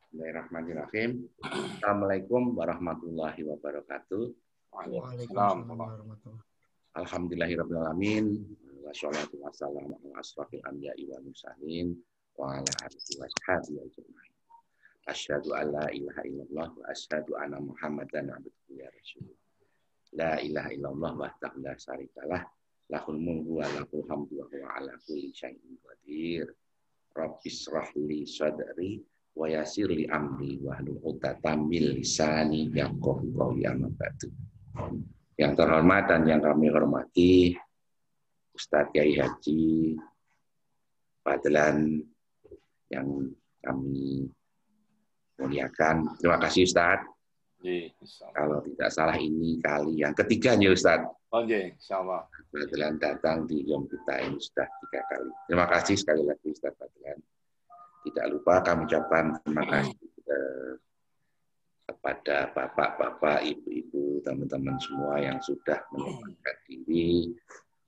Bismillahirrahmanirrahim. Assalamualaikum warahmatullahi wabarakatuh. Waalaikumsalam warahmatullahi. Alhamdulillahirabbil alamin. Wassalatu wassalamu ala asrofil anbiya'i wal mursalin wa ala alihi washabihi ajmain. Asyhadu an la ilaha illallah wa asyhadu anna Muhammadan abduhu wa rasuluh. La ilaha illallah wahdahu la syarikalah, lahul mulku wa lahul hamdu wa huwa ala kulli syai'in qadir. Rabbis shrah li sadri wa yassir li amri wahlul 'uqdatam min lisani yafqahu qawli. Amma ba'du. Yang terhormat dan yang kami hormati Ustadz Kyai Haji Fadlan yang kami muliakan. Terima kasih Ustadz. Kalau tidak salah ini kali yang ketiganya Ustadz. Insyaallah. Fadlan datang di Zoom kita ini sudah 3 kali. Terima kasih sekali lagi Ustadz Fadlan. Tidak lupa kami ucapkan terima kasih kepada bapak-bapak, ibu-ibu, teman-teman semua yang sudah menyempatkan diri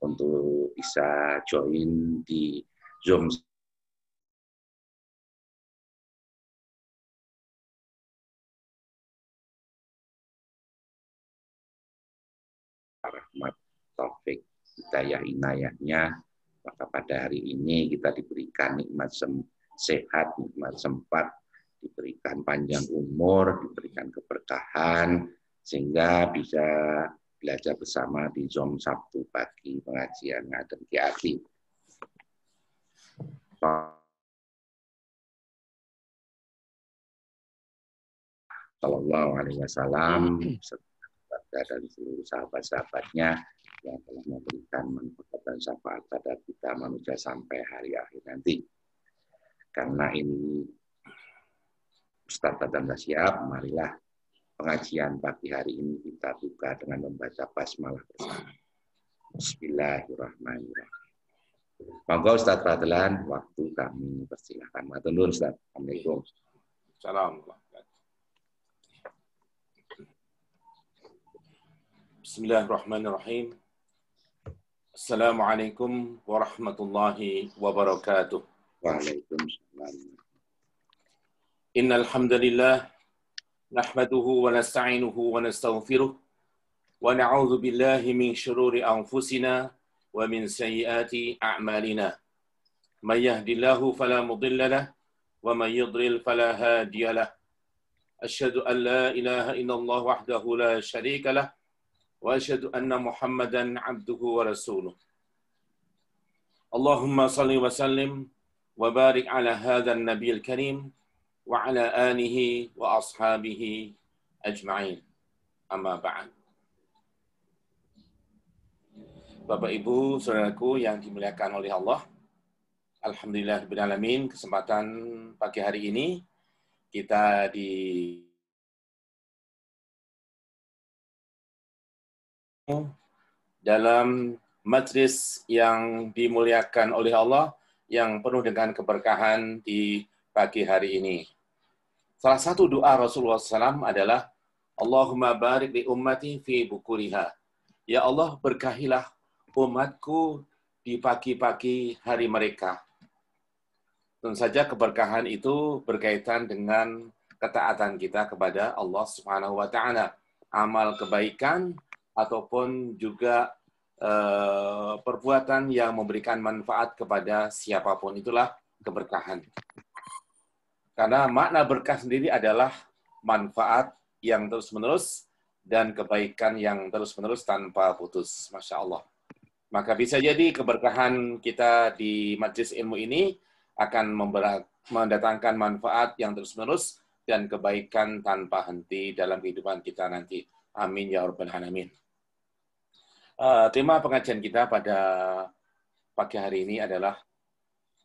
untuk bisa join di Zoom rahmat taufik hidayah inayahnya. Maka pada hari ini kita diberikan nikmat sehat, nikmat sempat, diberikan panjang umur, diberikan keberkahan, sehingga bisa belajar bersama di Zoom Sabtu pagi pengajian Ngadem Ki Ati. Sallallahu alaihi wasallam dan seluruh sahabat-sahabatnya yang telah memberikan manfaat dan syafaat pada kita manusia sampai hari akhir nanti. Karena ini Ustaz Fadlan sudah siap, marilah pengajian pagi hari ini kita buka dengan membaca basmalah bersama. Bismillahirrahmanirrahim. Monggo Ustaz Fadlan, waktu kami persilahkan. Matur nuwun Ustaz. Assalamualaikum. Salam. Bismillahirrahmanirrahim. Assalamualaikum warahmatullahi wabarakatuh. Waalaikumsalam. Innal hamdalillah nahmaduhu wa nasta'inuhu wa nastaghfiruh wa na'udzu billahi min shururi anfusina wa min sayyiati a'malina. May yahdihillahu fala mudilla lahu wa may yudlil fala hadiya lahu. Asyhadu an la ilaha illallah wahdahu la syarika lahu wa asyhadu anna Muhammadan 'abduhu wa rasuluh. Allahumma shalli wa sallim wa barik ala hadzal nabiyil karim wa ala alihi wa ashabihi ajma'in. Amma ba'd. Bapak Ibu, saudaraku yang dimuliakan oleh Allah, alhamdulillahirabbil alamin, kesempatan pagi hari ini kita dalam majlis yang dimuliakan oleh Allah yang penuh dengan keberkahan di pagi hari ini. Salah satu doa Rasulullah SAW adalah Allahumma barik li ummati fi bukuriha. Ya Allah, berkahilah umatku di pagi-pagi hari mereka. Tentu saja keberkahan itu berkaitan dengan ketaatan kita kepada Allah Subhanahu wa taala. Amal kebaikan ataupun juga perbuatan yang memberikan manfaat kepada siapapun, itulah keberkahan. Karena makna berkah sendiri adalah manfaat yang terus-menerus dan kebaikan yang terus-menerus tanpa putus. Masya Allah. Maka bisa jadi keberkahan kita di majlis ilmu ini akan mendatangkan manfaat yang terus-menerus dan kebaikan tanpa henti dalam kehidupan kita nanti. Amin ya rabbal alamin. Tema pengajian kita pada pagi hari ini adalah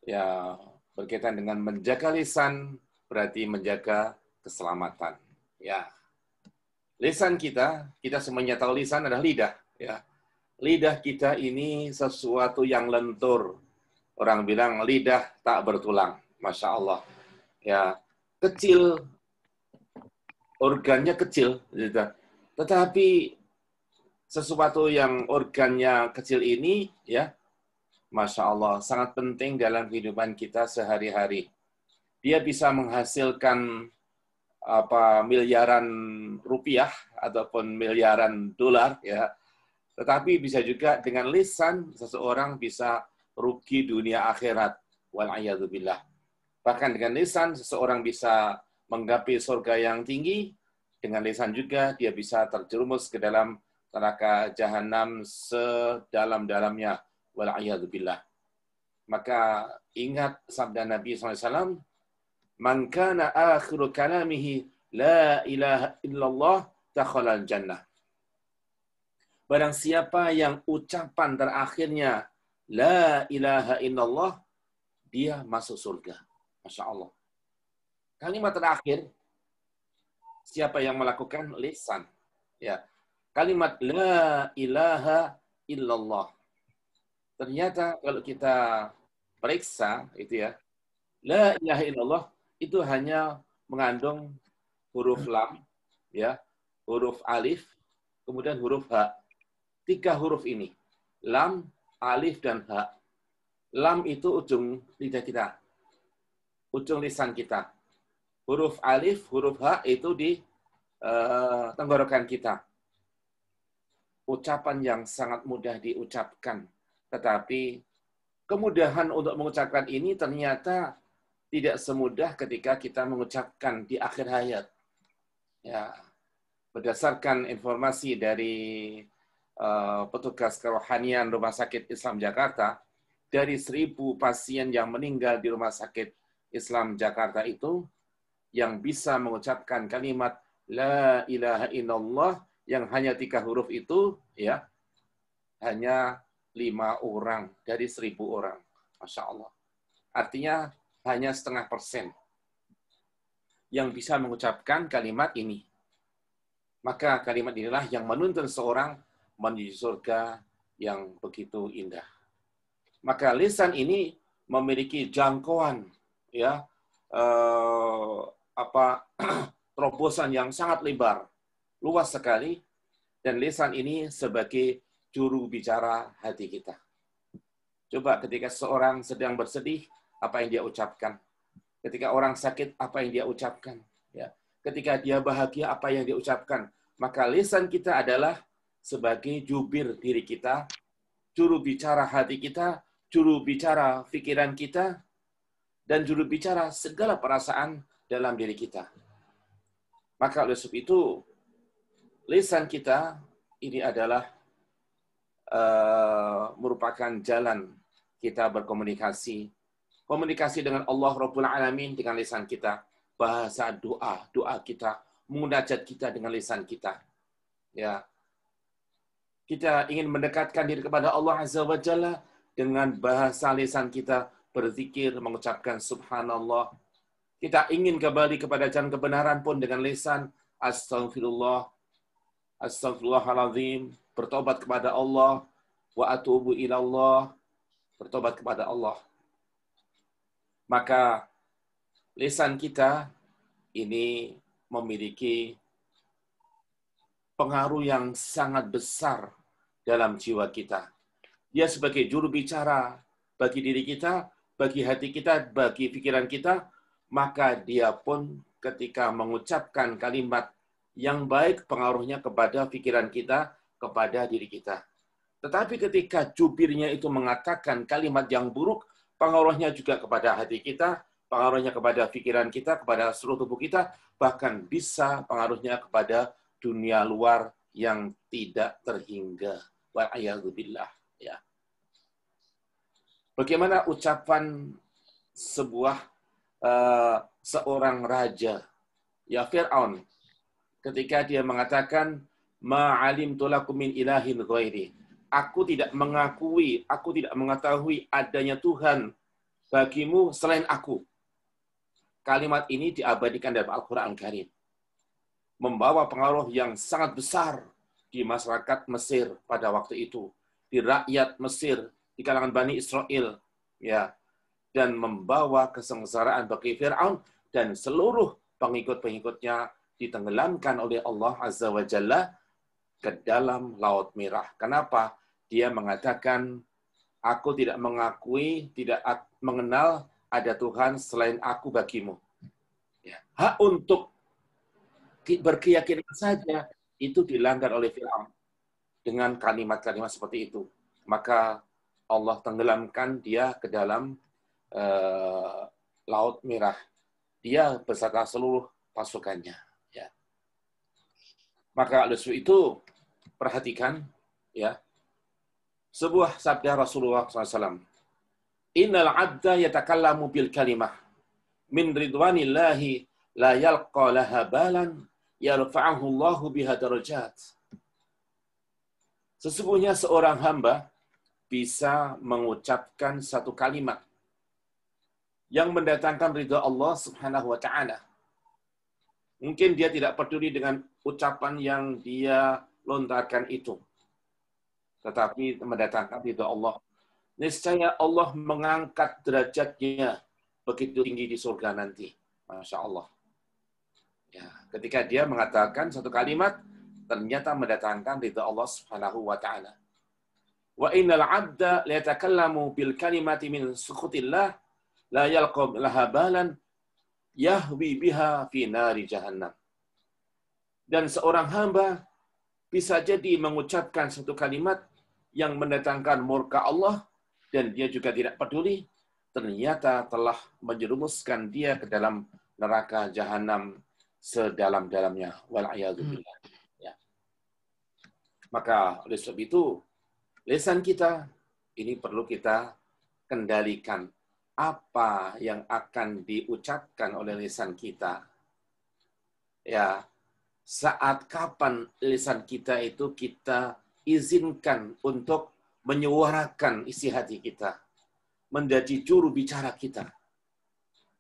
ya berkaitan dengan menjaga lisan, berarti menjaga keselamatan. Ya, lisan kita semuanya tahu lisan adalah lidah. Ya, lidah kita ini sesuatu yang lentur. Orang bilang lidah tak bertulang. Masya Allah. Ya, kecil, organnya kecil, gitu. Tetapi sesuatu yang organnya kecil ini, ya, Masya Allah, sangat penting dalam kehidupan kita sehari-hari. Dia bisa menghasilkan miliaran rupiah ataupun miliaran dolar, ya. Tetapi bisa juga dengan lisan seseorang bisa rugi dunia akhirat. Wal'iyadzubillah. Bahkan dengan lisan seseorang bisa menggapai surga yang tinggi, dengan lisan juga dia bisa terjerumus ke dalam neraka jahanam sedalam-dalamnya. Wal'iyadzubillah. Maka ingat sabda Nabi SAW, "Man kana akhiru kalamihi la ilaha illallah dakhala al-jannah." Barang siapa yang ucapan terakhirnya la ilaha illallah, dia masuk surga. Masya Allah. Kalimat terakhir, siapa yang melakukan? Lisan. Ya. Kalimat la ilaha illallah. Ternyata kalau kita periksa, itu ya, la ilaha illallah itu hanya mengandung huruf lam, ya, huruf alif, kemudian huruf ha. 3 huruf ini, lam, alif, dan ha. Lam itu ujung lidah kita, ujung lisan kita. Huruf alif, huruf ha itu di tenggorokan kita. Ucapan yang sangat mudah diucapkan. Tetapi kemudahan untuk mengucapkan ini ternyata tidak semudah ketika kita mengucapkan di akhir hayat. Ya, berdasarkan informasi dari petugas kerohanian Rumah Sakit Islam Jakarta, dari 1.000 pasien yang meninggal di Rumah Sakit Islam Jakarta itu, yang bisa mengucapkan kalimat la ilaha illallah yang hanya 3 huruf itu, ya, hanya 5 orang dari 1.000 orang. Masya Allah. Artinya hanya 0,5% yang bisa mengucapkan kalimat ini. Maka kalimat inilah yang menuntun seorang menuju surga yang begitu indah. Maka lisan ini memiliki jangkauan, ya, terobosan yang sangat lebar, luas sekali, dan lisan ini sebagai juru bicara hati kita. Coba ketika seorang sedang bersedih, apa yang dia ucapkan? Ketika orang sakit, apa yang dia ucapkan? Ya. Ketika dia bahagia, apa yang dia ucapkan? Maka lisan kita adalah sebagai jubir diri kita, juru bicara hati kita, juru bicara pikiran kita, dan juru bicara segala perasaan dalam diri kita. Maka oleh sebab itu, lisan kita ini adalah merupakan jalan kita berkomunikasi. Komunikasi dengan Allah Rabbul Alamin dengan lisan kita. Bahasa doa, doa kita, munajat kita dengan lisan kita. Ya. Kita ingin mendekatkan diri kepada Allah Azza wa Jalla dengan bahasa lisan kita, berzikir, mengucapkan subhanallah. Kita ingin kembali kepada jalan kebenaran pun dengan lisan astagfirullah, astagfirullahaladzim, bertobat kepada Allah, wa atubu ilallah, bertobat kepada Allah. Maka lisan kita ini memiliki pengaruh yang sangat besar dalam jiwa kita. Dia sebagai juru bicara bagi diri kita, bagi hati kita, bagi pikiran kita, maka dia pun ketika mengucapkan kalimat yang baik, pengaruhnya kepada pikiran kita, kepada diri kita. Tetapi ketika jubirnya itu mengatakan kalimat yang buruk, pengaruhnya juga kepada hati kita, pengaruhnya kepada pikiran kita, kepada seluruh tubuh kita, bahkan bisa pengaruhnya kepada dunia luar yang tidak terhingga. Wa'iyadzubillah. Ya. Bagaimana ucapan sebuah seorang raja, ya Fir'aun, ketika dia mengatakan, ma'alimtu lakum min ilahin ghairi. Aku tidak mengakui, aku tidak mengetahui adanya Tuhan bagimu selain aku. Kalimat ini diabadikan dalam Al-Quran Karim. Membawa pengaruh yang sangat besar di masyarakat Mesir pada waktu itu, di rakyat Mesir, di kalangan Bani Israel, ya, dan membawa kesengsaraan bagi Fir'aun dan seluruh pengikut-pengikutnya ditenggelamkan oleh Allah Azza wa Jalla ke dalam Laut Merah. Kenapa? Dia mengatakan, aku tidak mengakui, tidak mengenal ada Tuhan selain aku bagimu. Ya. Hak untuk berkeyakinan saja itu dilanggar oleh Fir'aun dengan kalimat-kalimat seperti itu. Maka Allah tenggelamkan dia ke dalam Laut Merah. Dia beserta seluruh pasukannya. Ya. Maka oleh sebab itu perhatikan ya sebuah sabda Rasulullah SAW. Innal abda yatakallamu bil kalimah min ridwanillahi la yalqa laha balan yarfa'ahu Allahu biha darajat. Sesungguhnya seorang hamba bisa mengucapkan satu kalimat yang mendatangkan ridha Allah Subhanahu wa taala. Mungkin dia tidak peduli dengan ucapan yang dia lontarkan itu, tetapi mendatangkan ridha Allah. Niscaya Allah mengangkat derajatnya begitu tinggi di surga nanti. Masya Allah. Ya, ketika dia mengatakan satu kalimat, ternyata mendatangkan ridha Allah Subhanahu wa taala. Wa innal 'abda la yatakallamu bil kalimati min sukhutillah la yalqa laha balan yahwi biha fi nari jahannam. Dan seorang hamba bisa jadi mengucapkan satu kalimat yang mendatangkan murka Allah dan dia juga tidak peduli, ternyata telah menjerumuskan dia ke dalam neraka jahanam sedalam-dalamnya. Wal'iyadzubillah. Ya. Maka oleh sebab itu, lisan kita ini perlu kita kendalikan. Apa yang akan diucapkan oleh lisan kita? Ya, saat kapan lisan kita itu kita izinkan untuk menyuarakan isi hati kita, menjadi juru bicara kita.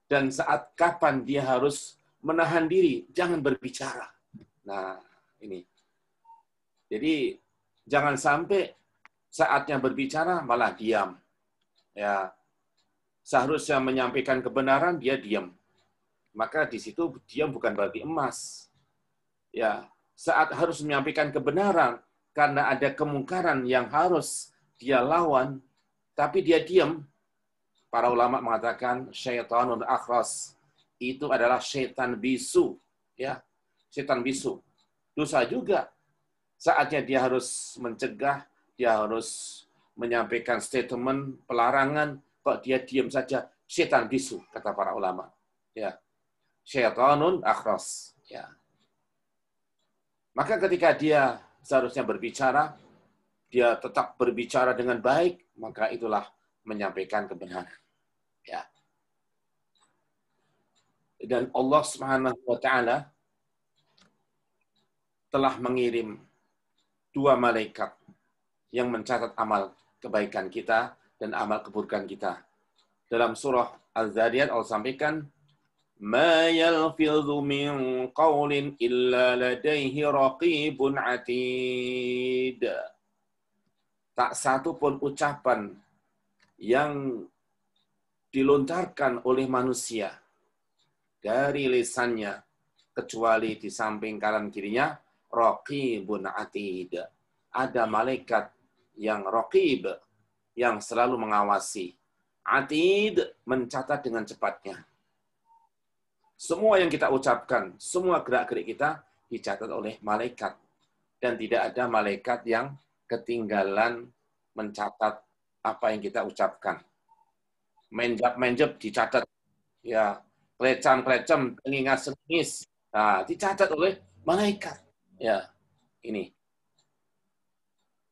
Dan saat kapan dia harus menahan diri, jangan berbicara. Nah, ini. Jadi, jangan sampai saatnya berbicara malah diam. Ya, seharusnya menyampaikan kebenaran, dia diam. Maka di situ diam bukan berarti emas. Ya, saat harus menyampaikan kebenaran, karena ada kemungkaran yang harus dia lawan, tapi dia diam. Para ulama mengatakan syaitanun akhras. Itu adalah syaitan bisu. Ya, syaitan bisu. Dosa juga. Saatnya dia harus mencegah, dia harus menyampaikan statement pelarangan, kok dia diam saja, syaitan bisu, kata para ulama. Ya, syaitanun akhras. Ya. Maka ketika dia seharusnya berbicara, dia tetap berbicara dengan baik, maka itulah menyampaikan kebenaran. Ya. Dan Allah Subhanahu wa taala telah mengirim 2 malaikat yang mencatat amal kebaikan kita dan amal keburukan kita. Dalam surah Al-Zariyat Allah sampaikan, "Ma yalfidhu min qawlin illa ladaihi raqibun atid." Tak satu pun ucapan yang dilontarkan oleh manusia dari lisannya kecuali di samping kanan kirinya raqibun atid. Ada malaikat yang raqib, yang selalu mengawasi. Atid, mencatat dengan cepatnya. Semua yang kita ucapkan, semua gerak-gerik kita dicatat oleh malaikat. Dan tidak ada malaikat yang ketinggalan mencatat apa yang kita ucapkan. Menjap-menjap dicatat. Ya, klecam-klecam, tengingas-sengis. Nah, dicatat oleh malaikat. Ya, ini.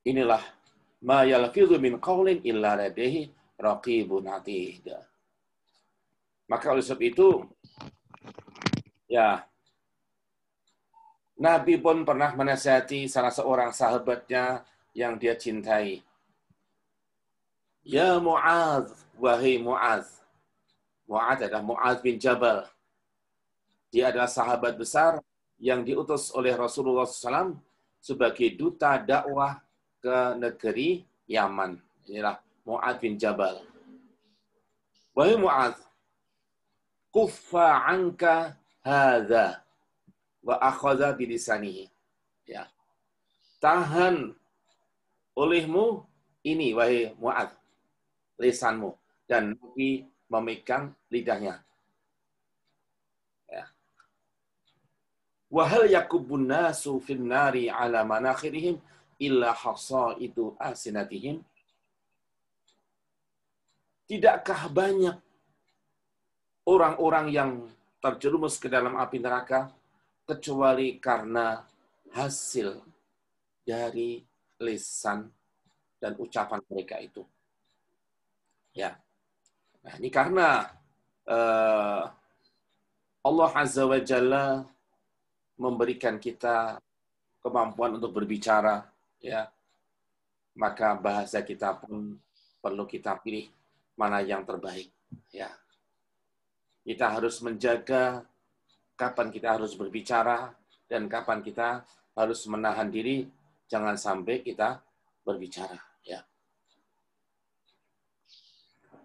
Inilah ma yalfidhu min qawlin illa ladaihi raqibun atid. Maka oleh sebab itu, ya, Nabi pun pernah menasihati salah seorang sahabatnya yang dia cintai. Ya Mu'adz, wahai Mu'adz. Mu'adz adalah Mu'adz bin Jabal. Dia adalah sahabat besar yang diutus oleh Rasulullah SAW sebagai duta dakwah ke negeri Yaman. Inilah Mu'adz bin Jabal. Wahai Mu'adz, kuffa anka hadza wa akhadha bilisanihi. Ya. Tahan olehmu ini, wahai Mu'adz, lisanmu. Dan Nabi memegang lidahnya. Ya. Wa hal yakubun nasu fin nari ala manakhirihim illa hasaidu asinatihim. Tidakkah banyak orang-orang yang terjerumus ke dalam api neraka kecuali karena hasil dari lisan dan ucapan mereka itu. Ya. Nah, ini karena Allah Azza wa Jalla memberikan kita kemampuan untuk berbicara, ya. Maka bahasa kita pun perlu kita pilih mana yang terbaik, ya. Kita harus menjaga kapan kita harus berbicara dan kapan kita harus menahan diri, jangan sampai kita berbicara, ya.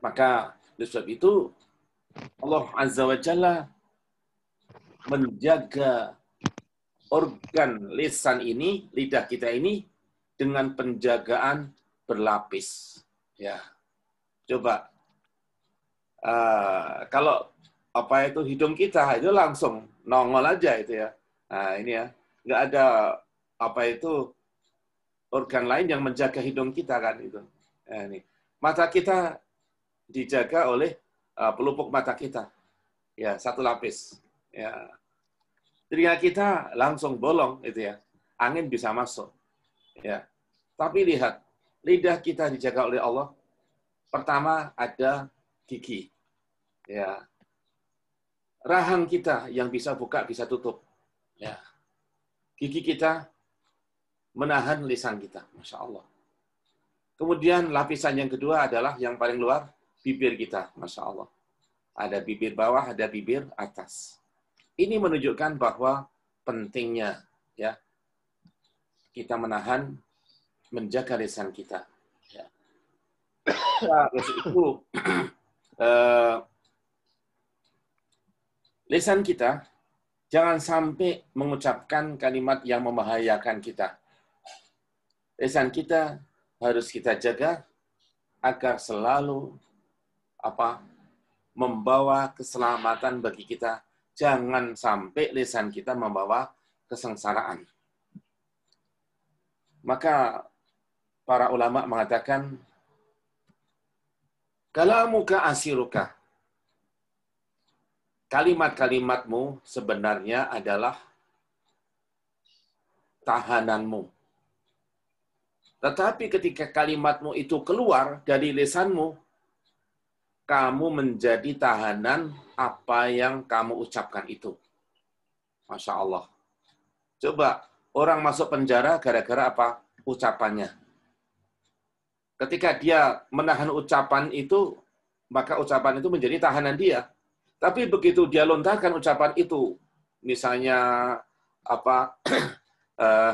Maka oleh sebab itu Allah Azza wa Jalla menjaga organ lisan ini, lidah kita ini dengan penjagaan berlapis, ya. Coba kalau itu hidung kita itu langsung nongol aja itu ya. Nah ini ya, nggak ada organ lain yang menjaga hidung kita kan itu. Nah, ini mata kita dijaga oleh pelupuk mata kita, ya, satu lapis. Ya, telinga kita langsung bolong itu ya, angin bisa masuk. Ya, tapi lihat lidah kita dijaga oleh Allah. Pertama ada gigi, ya. Rahang kita yang bisa buka, bisa tutup. Ya. Gigi kita menahan lisan kita. Masya Allah. Kemudian lapisan yang kedua adalah yang paling luar, bibir kita. Masya Allah. Ada bibir bawah, ada bibir atas. Ini menunjukkan bahwa pentingnya ya kita menahan, menjaga lisan kita. Ya. Itu lisan kita jangan sampai mengucapkan kalimat yang membahayakan kita. Lisan kita harus kita jaga agar selalu membawa keselamatan bagi kita. Jangan sampai lisan kita membawa kesengsaraan. Maka para ulama mengatakan, kalamuka asiruka. Kalimat-kalimatmu sebenarnya adalah tahananmu. Tetapi ketika kalimatmu itu keluar dari lisanmu, kamu menjadi tahanan apa yang kamu ucapkan itu. Masya Allah. Coba, orang masuk penjara gara-gara apa? Ucapannya. Ketika dia menahan ucapan itu, maka ucapan itu menjadi tahanan dia. Tapi begitu dia lontarkan ucapan itu, misalnya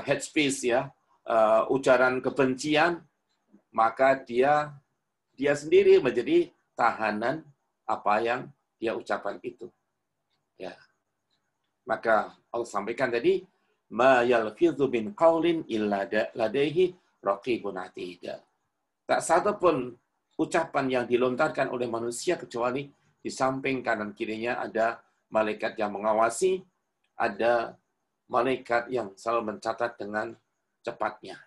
hate speech ya, ujaran kebencian, maka dia sendiri menjadi tahanan apa yang dia ucapkan itu. Ya. Maka Allah sampaikan tadi, ma yalfidhu min qaulin illa ladaihi raqibun atid. Tak satu pun ucapan yang dilontarkan oleh manusia kecuali di samping kanan kirinya ada malaikat yang mengawasi, ada malaikat yang selalu mencatat dengan cepatnya.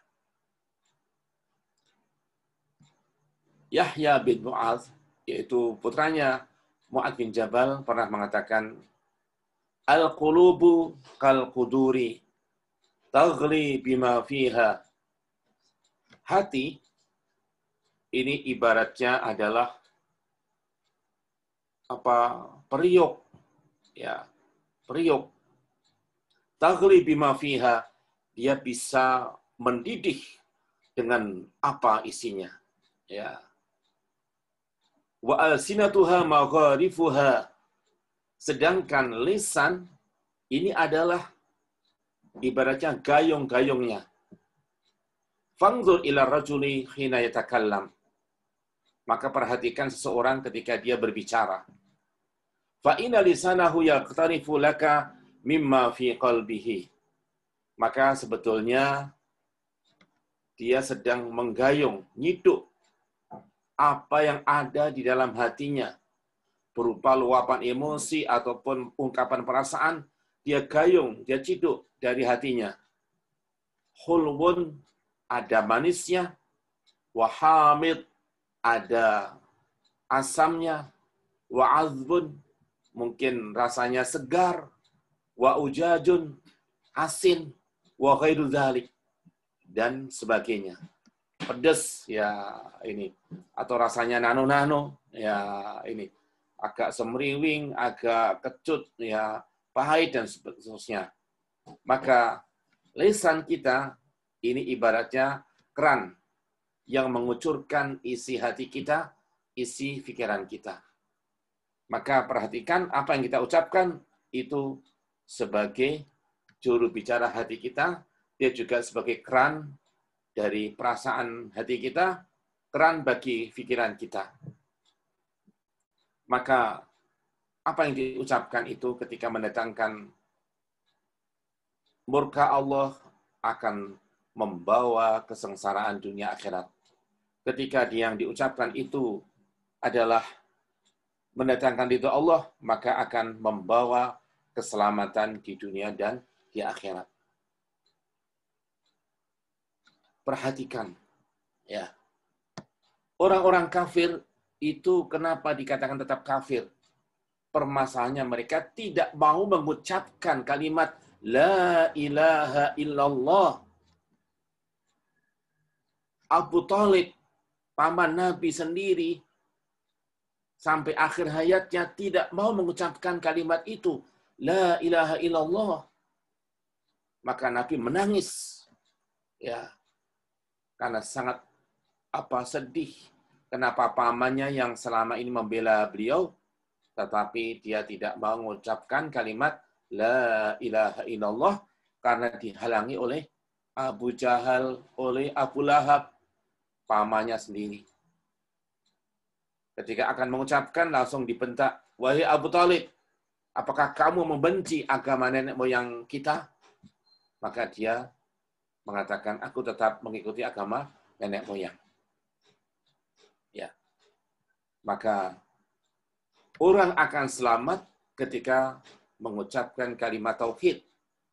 Yahya bin Mu'adz, yaitu putranya Mu'adz bin Jabal, pernah mengatakan, Al-qulubu kal-quduri, taghli bima fiha. Hati, ini ibaratnya adalah periuk, ya, periuk. Taghli bima fiha, dia bisa mendidih dengan apa isinya, ya. Wa alsinatuha magharifuha, sedangkan lisan ini adalah ibaratnya gayung-gayungnya. Fanzur ila rajuli hina yatakallam, maka perhatikan seseorang ketika dia berbicara. Fa inna lisanahu yaqtarifu laka mimma fi qalbihi. Maka sebetulnya dia sedang menggayung, nyiduk apa yang ada di dalam hatinya, berupa luapan emosi ataupun ungkapan perasaan, dia gayung, dia ciduk dari hatinya. Hulwun, ada manisnya. Wahamid, ada asamnya. Wa'azbun, mungkin rasanya segar. Wa'ujajun, asin. Wa ghairu dzalik, dan sebagainya. Pedas, ya ini. Atau rasanya nano-nano, ya ini. Agak semriwing, agak kecut, ya pahit, dan seterusnya. Maka lisan kita ini ibaratnya keran yang mengucurkan isi hati kita, isi pikiran kita. Maka perhatikan apa yang kita ucapkan itu sebagai juru bicara hati kita, dia juga sebagai keran dari perasaan hati kita, keran bagi pikiran kita. Maka apa yang diucapkan itu ketika mendatangkan murka Allah akan membawa kesengsaraan dunia akhirat. Ketika yang diucapkan itu adalah mendatangkan ridho Allah, maka akan membawa keselamatan di dunia dan di akhirat. Perhatikan, ya. Orang-orang kafir itu kenapa dikatakan tetap kafir? Permasalahannya mereka tidak mau mengucapkan kalimat La ilaha illallah. Abu Thalib, paman Nabi sendiri, sampai akhir hayatnya tidak mau mengucapkan kalimat itu. La ilaha illallah. Maka Nabi menangis. Ya. Karena sangat sedih. Kenapa pamannya yang selama ini membela beliau, tetapi dia tidak mau mengucapkan kalimat La ilaha illallah karena dihalangi oleh Abu Jahal, oleh Abu Lahab, pamannya sendiri. Ketika akan mengucapkan langsung dibentak, wahai Abu Thalib, apakah kamu membenci agama nenek moyang kita? Maka dia mengatakan, aku tetap mengikuti agama nenek moyang. Ya. Maka orang akan selamat ketika mengucapkan kalimat tauhid,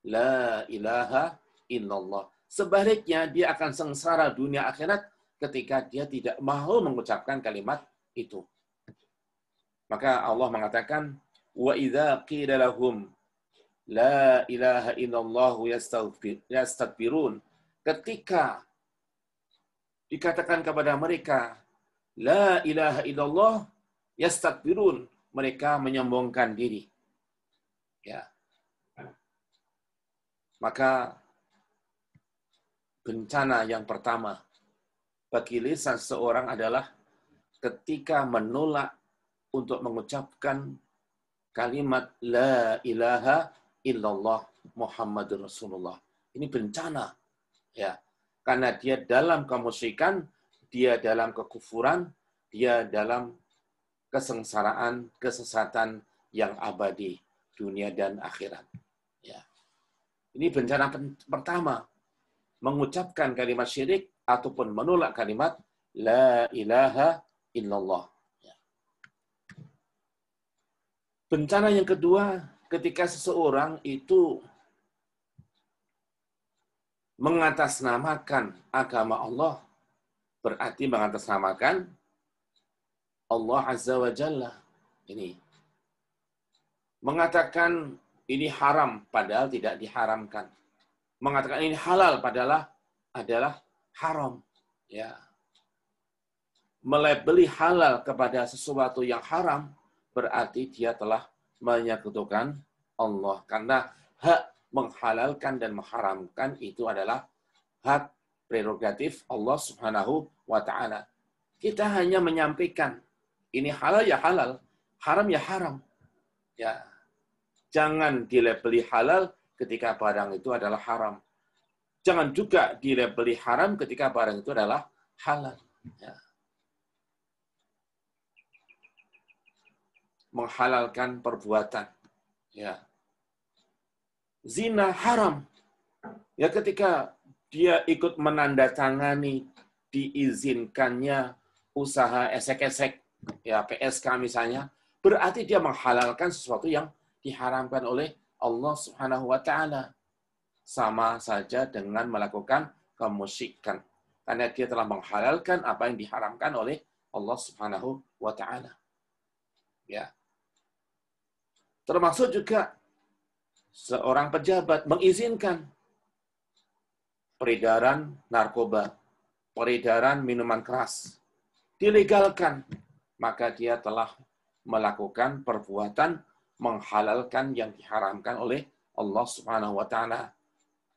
la ilaha illallah. Sebaliknya dia akan sengsara dunia akhirat ketika dia tidak mau mengucapkan kalimat itu. Maka Allah mengatakan, wa idza qila lahum la ilaha illallah yastakbirun. Ketika dikatakan kepada mereka la ilaha illallah yastakbirun, mereka menyombongkan diri. Ya. Maka bencana yang pertama bagi lisan seorang adalah ketika menolak untuk mengucapkan kalimat la ilaha illallah Muhammadur Rasulullah. Ini bencana. Ya. Karena dia dalam kemusyrikan, dia dalam kekufuran, dia dalam kesengsaraan, kesesatan yang abadi dunia dan akhirat. Ya. Ini bencana pertama, mengucapkan kalimat syirik ataupun menolak kalimat la ilaha illallah. Ya. Bencana yang kedua, ketika seseorang itu mengatasnamakan agama Allah, berarti mengatasnamakan Allah Azza wa Jalla. Ini mengatakan ini haram padahal tidak diharamkan. Mengatakan ini halal padahal adalah haram. Ya. Melabeli halal kepada sesuatu yang haram berarti dia telah menyekutukan Allah. Karena hak menghalalkan dan mengharamkan itu adalah hak prerogatif Allah Subhanahu wa Ta'ala. Kita hanya menyampaikan ini halal ya halal, haram ya haram. Ya. Jangan dilabeli halal ketika barang itu adalah haram. Jangan juga dilabeli haram ketika barang itu adalah halal. Ya. Menghalalkan perbuatan. Ya. Zina haram. Ya, ketika dia ikut menandatangani diizinkannya usaha esek-esek, ya PSK misalnya, berarti dia menghalalkan sesuatu yang diharamkan oleh Allah Subhanahu wa taala. Sama saja dengan melakukan kemusyrikan. Karena dia telah menghalalkan apa yang diharamkan oleh Allah Subhanahu wa taala. Ya. Termasuk juga seorang pejabat mengizinkan peredaran narkoba, peredaran minuman keras, dilegalkan, maka dia telah melakukan perbuatan menghalalkan yang diharamkan oleh Allah Subhanahu wa taala.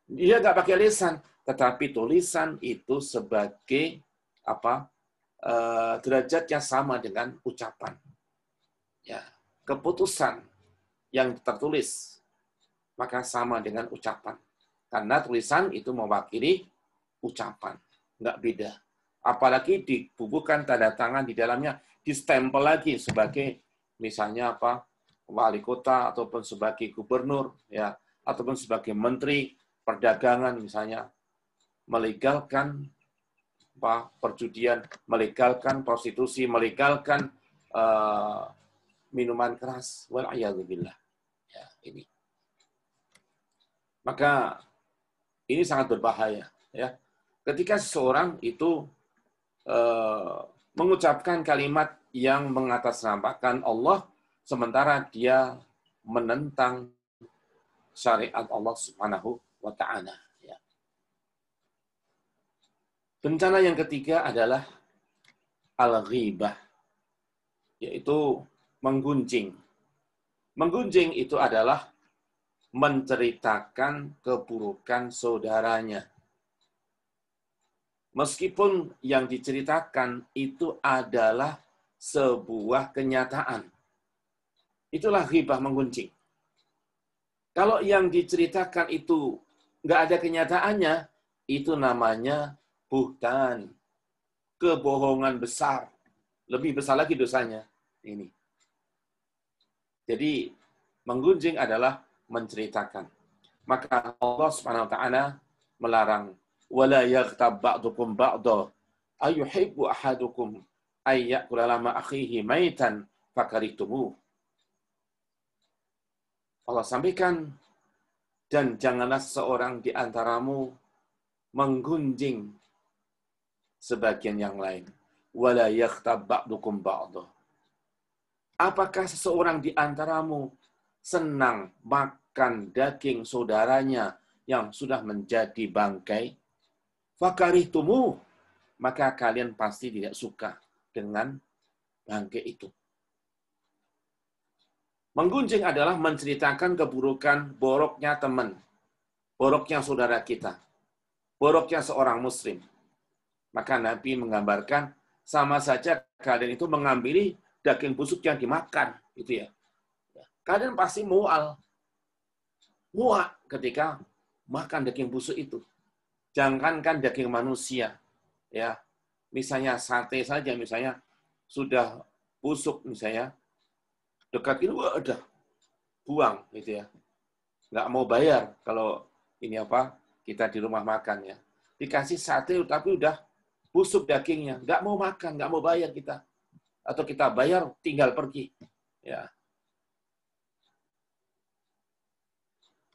Dia nggak pakai lisan, tetapi tulisan itu sebagai apa? Derajatnya sama dengan ucapan. Ya, keputusan yang tertulis maka sama dengan ucapan. Karena tulisan itu mewakili ucapan, nggak beda. Apalagi dibubuhkan tanda tangan di dalamnya, distempel lagi sebagai misalnya apa? Wali kota ataupun sebagai gubernur, ya, ataupun sebagai menteri perdagangan misalnya, melegalkan perjudian, melegalkan prostitusi, melegalkan minuman keras. Wal'iyadzubillah. Ya, ini. Maka ini sangat berbahaya. Ya, ketika seseorang itu mengucapkan kalimat yang mengatasnamakan Allah, sementara dia menentang syariat Allah Subhanahu wa taala. Ya. Bencana yang ketiga adalah al-ghibah, yaitu menggunjing. Menggunjing itu adalah menceritakan keburukan saudaranya. Meskipun yang diceritakan itu adalah sebuah kenyataan. Itulah ghibah, menggunjing. Kalau yang diceritakan itu nggak ada kenyataannya, itu namanya buhtan, kebohongan besar. Lebih besar lagi dosanya. Ini. Jadi, menggunjing adalah menceritakan. Maka Allah Subhanahu wa taala melarang, wala yaghtab ba'dukum ba'dha ayuhibbu ahadukum ay ya'kula lama akhihi maitan fakaritumu. Allah sampaikan, dan janganlah seorang di antaramu menggunjing sebagian yang lain. Wala yaghtab ba'dukum ba'dha. Apakah seseorang di antaramu senang makan daging saudaranya yang sudah menjadi bangkai? Fakarihtumu, maka kalian pasti tidak suka dengan bangkai itu. Menggunjing adalah menceritakan keburukan boroknya teman, boroknya saudara kita, boroknya seorang muslim. Maka Nabi menggambarkan, sama saja kalian itu mengambil daging busuk yang dimakan, gitu ya. Kalian pasti muak ketika makan daging busuk itu. Jangankan daging manusia, ya. Misalnya sate saja, misalnya sudah busuk, misalnya dekatin, udah buang, gitu ya. Nggak mau bayar kalau ini apa, kita di rumah makan ya. Dikasih sate tapi udah busuk dagingnya, nggak mau makan, nggak mau bayar kita. Atau kita bayar tinggal pergi. Ya.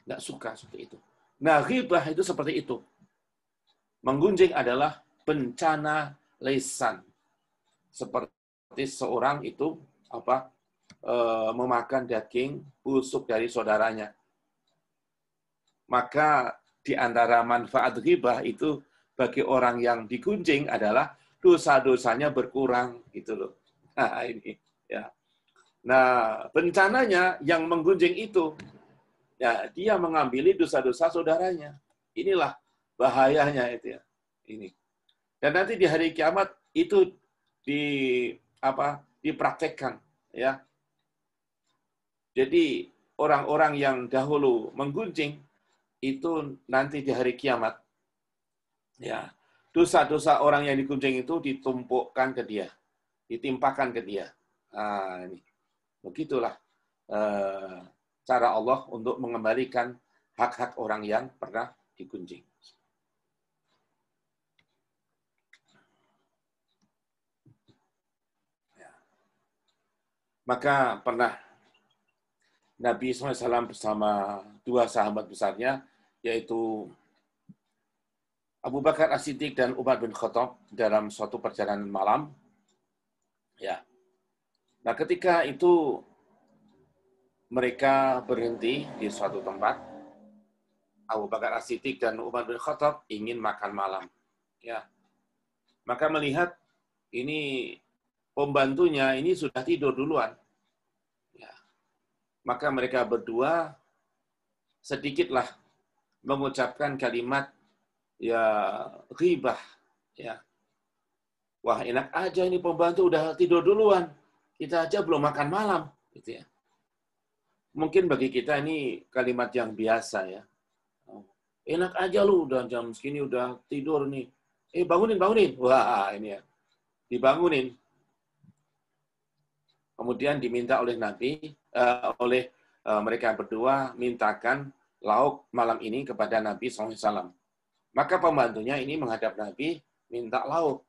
Nggak suka seperti itu. Nah, ghibah itu seperti itu. Menggunjing adalah bencana lisan. Seperti seorang itu memakan daging busuk dari saudaranya. Maka di antara manfaat ghibah itu bagi orang yang digunjing adalah dosa-dosanya berkurang, gitu loh. Nah, ini ya. Nah, bencananya yang menggunjing itu, ya, dia mengambil dosa-dosa saudaranya. Inilah bahayanya itu ya. Ini. Dan nanti di hari kiamat itu dipraktekkan, ya. Jadi orang-orang yang dahulu menggunjing itu nanti di hari kiamat, ya, dosa-dosa orang yang digunjing itu ditumpukkan ke dia, ditimpakan ke dia. Nah, ini. Begitulah cara Allah untuk mengembalikan hak-hak orang yang pernah digunjing. Ya. Maka pernah Nabi SAW bersama dua sahabat besarnya, yaitu Abu Bakar As-Siddiq dan Umar bin Khattab dalam suatu perjalanan malam. Ya. Nah, ketika itu mereka berhenti di suatu tempat. Abu Bakar As-Siddiq dan Umar bin Khattab ingin makan malam. Ya. Maka melihat ini pembantunya ini sudah tidur duluan. Ya. Maka mereka berdua sedikitlah mengucapkan kalimat ya ghibah. Ya. Wah, enak aja ini pembantu udah tidur duluan. Kita aja belum makan malam, gitu ya. Mungkin bagi kita ini kalimat yang biasa ya. Enak aja lu udah jam segini udah tidur nih. Bangunin, bangunin. Wah, ini ya. Dibangunin. Kemudian diminta oleh Nabi, mereka berdua mintakan lauk malam ini kepada Nabi SAW. Maka pembantunya ini menghadap Nabi, minta lauk.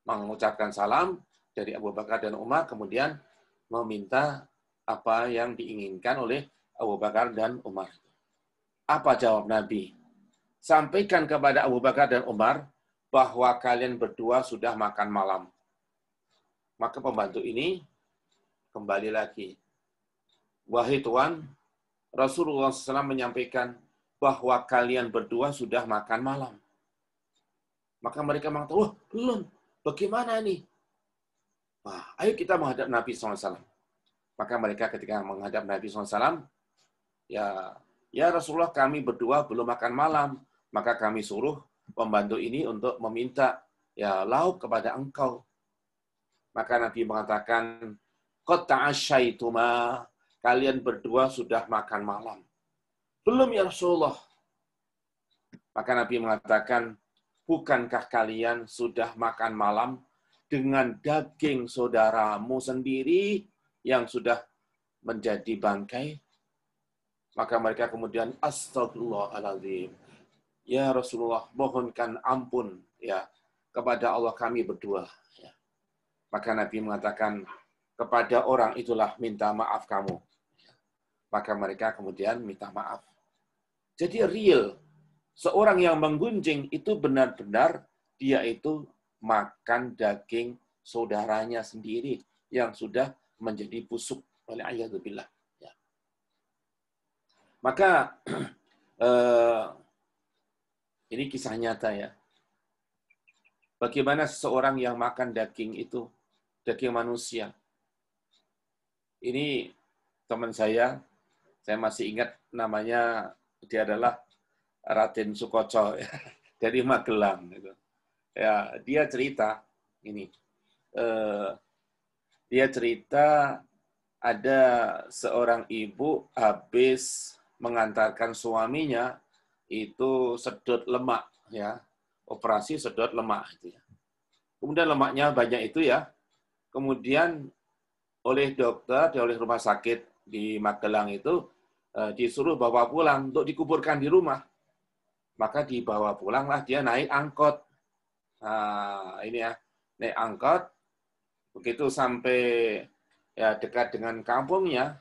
Mengucapkan salam dari Abu Bakar dan Umar, kemudian meminta apa yang diinginkan oleh Abu Bakar dan Umar. Apa jawab Nabi? Sampaikan kepada Abu Bakar dan Umar bahwa kalian berdua sudah makan malam. Maka pembantu ini kembali lagi. Wahai Tuan, Rasulullah SAW menyampaikan bahwa kalian berdua sudah makan malam. Maka mereka mengatakan, wah belum, bagaimana nih? Wah, ayo kita menghadap Nabi SAW. Maka mereka ketika menghadap Nabi SAW, ya Rasulullah kami berdua belum makan malam. Maka kami suruh pembantu ini untuk meminta ya lauk kepada engkau. Maka Nabi mengatakan, qad ta'asyaituma, kalian berdua sudah makan malam. Belum ya Rasulullah. Maka Nabi mengatakan, bukankah kalian sudah makan malam dengan daging saudaramu sendiri yang sudah menjadi bangkai? Maka mereka kemudian astagfirullahaladzim. Ya Rasulullah, mohonkan ampun ya kepada Allah kami berdua. Ya. Maka Nabi mengatakan, kepada orang itulah minta maaf kamu. Maka mereka kemudian minta maaf. Jadi real, seorang yang menggunjing itu benar-benar dia itu makan daging saudaranya sendiri yang sudah menjadi busuk oleh ayatullah. Ya. Maka ini kisah nyata ya. Bagaimana seseorang yang makan daging itu, daging manusia. Ini teman saya masih ingat namanya, dia adalah Raden Sukoco ya, dari Magelang. Gitu. Ya, dia cerita ini. Dia cerita ada seorang ibu habis mengantarkan suaminya itu sedot lemak ya, operasi sedot lemak itu ya. Kemudian lemaknya banyak itu ya. Kemudian oleh dokter, oleh rumah sakit di Magelang itu disuruh bawa pulang untuk dikuburkan di rumah. Maka dibawa pulanglah dia naik angkot. Nah, ini ya, naik angkot. Begitu sampai ya dekat dengan kampungnya,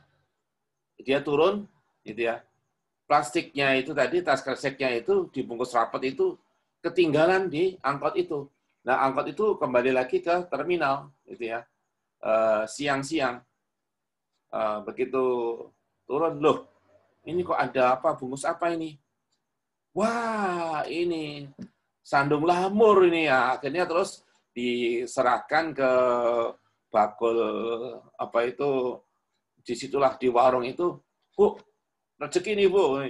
dia turun gitu ya. Plastiknya itu tadi, tas kreseknya itu dibungkus rapat itu ketinggalan di angkot itu. Nah, angkot itu kembali lagi ke terminal, gitu ya. Siang-siang. Begitu turun, loh, ini kok ada apa, bungkus apa ini? Wah, ini sandung lamur ini ya. Akhirnya terus diserahkan ke bakul, apa itu, disitulah di warung itu, Bu, rezeki nih Bu.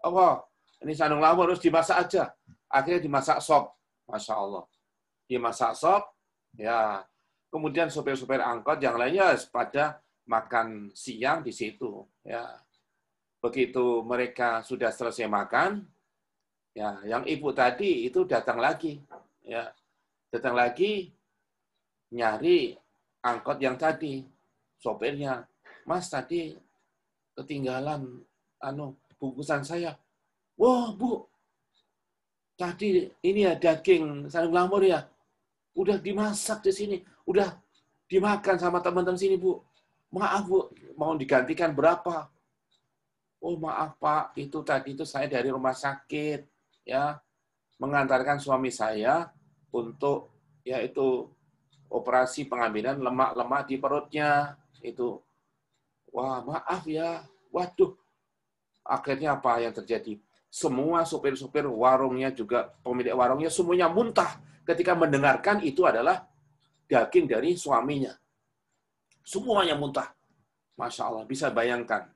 Apa? Ini sandung lamur harus dimasak aja. Akhirnya dimasak sop. Masya Allah. Dimasak sop. Ya. Kemudian sopir-sopir angkot yang lainnya pada makan siang di situ. Ya. Begitu mereka sudah selesai makan, ya, yang ibu tadi itu datang lagi. Ya. Datang lagi nyari angkot yang tadi. Sopirnya, Mas tadi ketinggalan bungkusan saya. Wah, Bu, tadi ini ya daging sandung lamur ya. Udah dimasak di sini. Udah dimakan sama teman-teman sini, Bu. Maaf, Bu, mau digantikan berapa? oh maaf Pak, itu tadi itu saya dari rumah sakit, ya, mengantarkan suami saya untuk yaitu operasi pengambilan lemak-lemak di perutnya. Itu, wah maaf ya, waduh, akhirnya apa yang terjadi? Semua supir-supir warungnya juga, pemilik warungnya semuanya muntah ketika mendengarkan itu adalah daging dari suaminya. Semuanya muntah. Masya Allah, bisa bayangkan.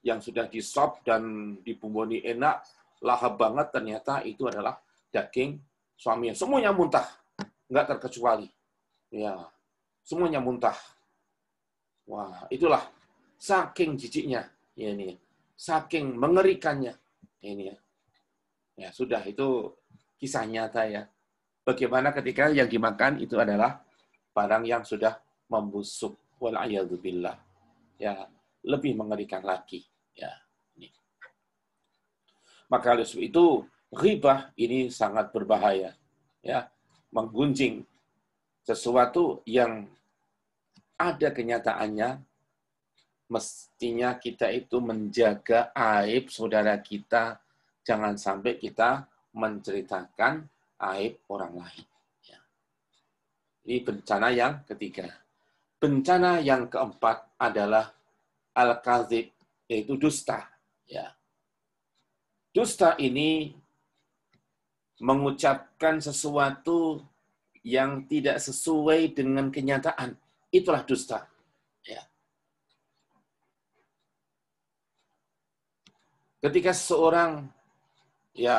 Yang sudah disop dan dibumbuni enak, lahap banget, ternyata itu adalah daging suaminya. Semuanya muntah. Nggak terkecuali. Ya, semuanya muntah. Wah, itulah saking jijiknya. Ya, ini. Saking mengerikannya. Ini ya. Ya, sudah, itu kisah nyata ya. Bagaimana ketika yang dimakan itu adalah barang yang sudah membusuk. Wal'iyadzubillah. Ya, lebih mengerikan lagi. Ya, ini. Maka oleh sebab itu, ghibah ini sangat berbahaya. Ya, menggunjing sesuatu yang ada kenyataannya, mestinya kita itu menjaga aib saudara kita, jangan sampai kita menceritakan aib orang lain. Ya. Ini bencana yang ketiga. Bencana yang keempat adalah al-kadzib, yaitu dusta. Ya. Dusta ini mengucapkan sesuatu yang tidak sesuai dengan kenyataan. Itulah dusta. Ya. Ketika seseorang ya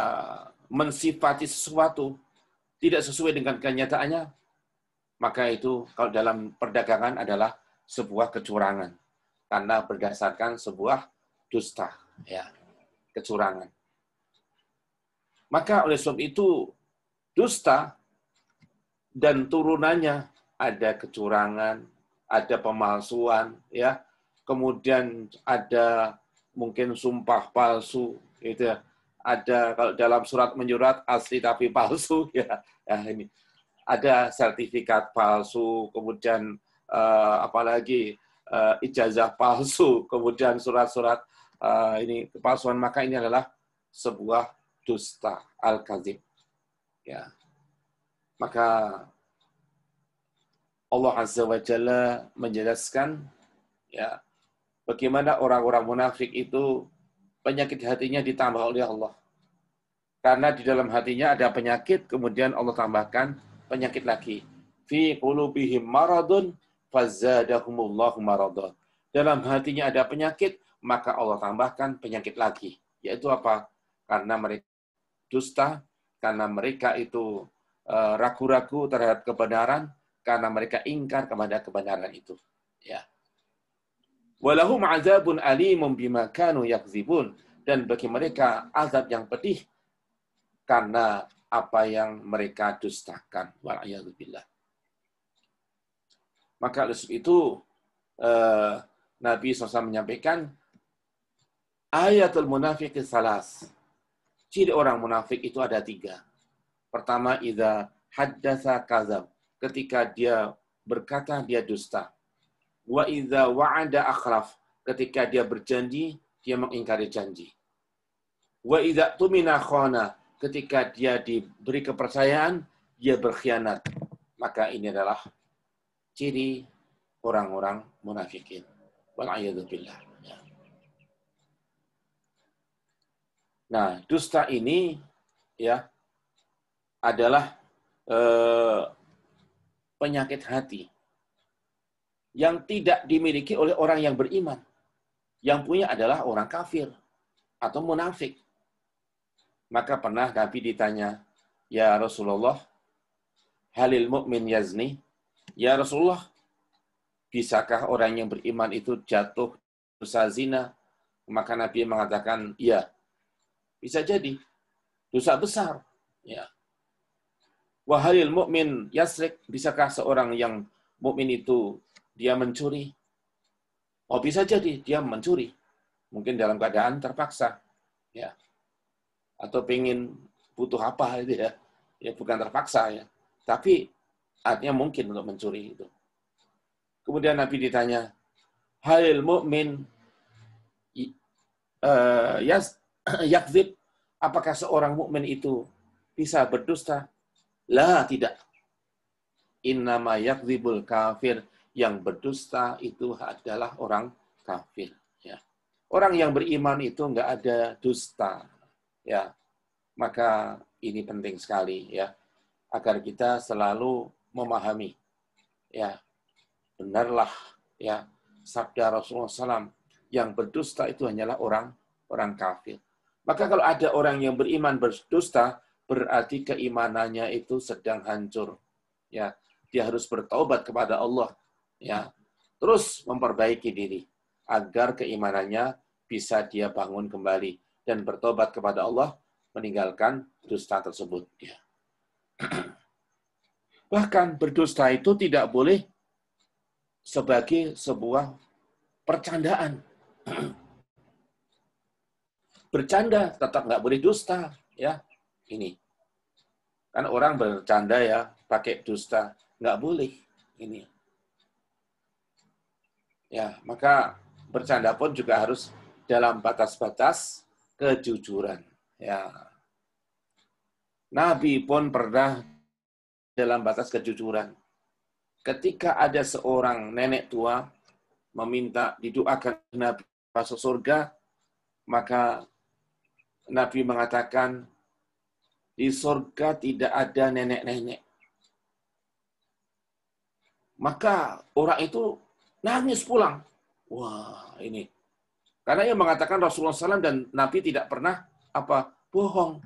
mensifati sesuatu tidak sesuai dengan kenyataannya, maka itu kalau dalam perdagangan adalah sebuah kecurangan karena berdasarkan sebuah dusta, ya, kecurangan. Maka oleh sebab itu dusta dan turunannya ada kecurangan, ada pemalsuan, ya, kemudian ada mungkin sumpah palsu, itu ya. Ada kalau dalam surat menyurat asli tapi palsu, ya, ya ini ada sertifikat palsu, kemudian apalagi ijazah palsu, kemudian surat-surat ini kepalsuan, maka ini adalah sebuah dusta al-kadzib. Ya. Maka Allah Azza wa Jalla menjelaskan ya bagaimana orang-orang munafik itu penyakit hatinya ditambah oleh Allah. Karena di dalam hatinya ada penyakit, kemudian Allah tambahkan penyakit lagi. Fi qulubihim maradun fazadahumullahu maradun. Dalam hatinya ada penyakit, maka Allah tambahkan penyakit lagi. Yaitu apa? Karena mereka dusta, karena mereka itu ragu-ragu terhadap kebenaran, karena mereka ingkar kepada kebenaran itu. Ya. Walahum azabun alimun bima kanu yakzibun. Dan bagi mereka azab yang pedih karena apa yang mereka dustakan. Wal'iyadzubillah. Maka oleh sebab itu Nabi SAW menyampaikan ayatul munafiq salas. Ciri orang munafik itu ada 3. Pertama, idza haddatsa kadzab. Ketika dia berkata, dia dusta. Wa idza wa'ada akhlaf. Ketika dia berjanji, dia mengingkari janji. Wa idza tumina khana. Ketika dia diberi kepercayaan, dia berkhianat. Maka ini adalah ciri orang-orang munafikin. Wal'iyadzubillah. Nah, dusta ini ya adalah penyakit hati yang tidak dimiliki oleh orang yang beriman. Yang punya adalah orang kafir atau munafik. Maka pernah Nabi ditanya, "Ya Rasulullah, halil mu'min yazni?" Ya Rasulullah, bisakah orang yang beriman itu jatuh dosa zina? Maka Nabi mengatakan, "Iya, bisa jadi dosa besar." Ya. Wa halil mu'min yasrik? Bisakah seorang yang mukmin itu dia mencuri? Oh, bisa jadi dia mencuri. Mungkin dalam keadaan terpaksa. Ya. Atau pengen butuh apa itu ya. Ya bukan terpaksa ya. Tapi artinya mungkin untuk mencuri itu. Kemudian Nabi ditanya, halil mu'min yakdzib, apakah seorang mukmin itu bisa berdusta? La, tidak. Innama yakdzibul kafir, yang berdusta itu adalah orang kafir. Ya. Orang yang beriman itu nggak ada dusta. Ya, maka ini penting sekali ya, agar kita selalu memahami. Ya, benarlah ya sabda Rasulullah SAW, yang berdusta itu hanyalah orang kafir. Maka kalau ada orang yang beriman berdusta, berarti keimanannya itu sedang hancur. Ya, dia harus bertaubat kepada Allah. Ya, terus memperbaiki diri agar keimanannya bisa dia bangun kembali dan bertobat kepada Allah, meninggalkan dusta tersebut. Ya. Bahkan berdusta itu tidak boleh sebagai sebuah percandaan. Bercanda tetap nggak boleh dusta, ya. Ini kan orang bercanda ya pakai dusta, nggak boleh. Ini ya, maka bercanda pun juga harus dalam batas-batas kejujuran. Ya, Nabi pun pernah dalam batas kejujuran. Ketika ada seorang nenek tua meminta didoakan Nabi masuk surga, maka Nabi mengatakan, di surga tidak ada nenek-nenek. Maka orang itu nangis pulang. Wah, ini. Karena yang mengatakan Rasulullah SAW dan Nabi tidak pernah bohong.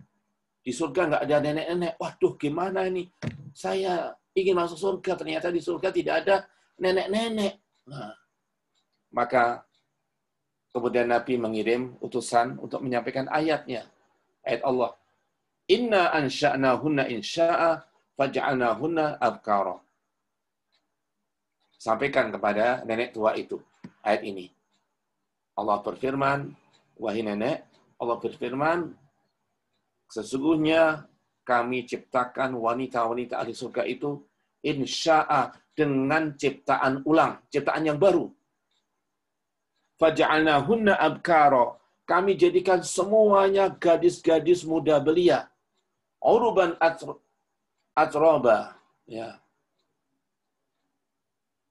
Di surga nggak ada nenek-nenek. Waduh, gimana ini? Saya ingin masuk surga, ternyata di surga tidak ada nenek-nenek. Nah, maka kemudian Nabi mengirim utusan untuk menyampaikan ayatnya. Ayat Allah. Inna ansha'nahunna insya'a faj'alnahunna abkara. Sampaikan kepada nenek tua itu ayat ini. Allah berfirman, wahai nenek, Allah berfirman, sesungguhnya kami ciptakan wanita-wanita ahli surga itu insya'a, dengan ciptaan ulang, ciptaan yang baru. Faj'alnahunna abkara. Kami jadikan semuanya gadis-gadis muda belia. Uruban atroba. Ya.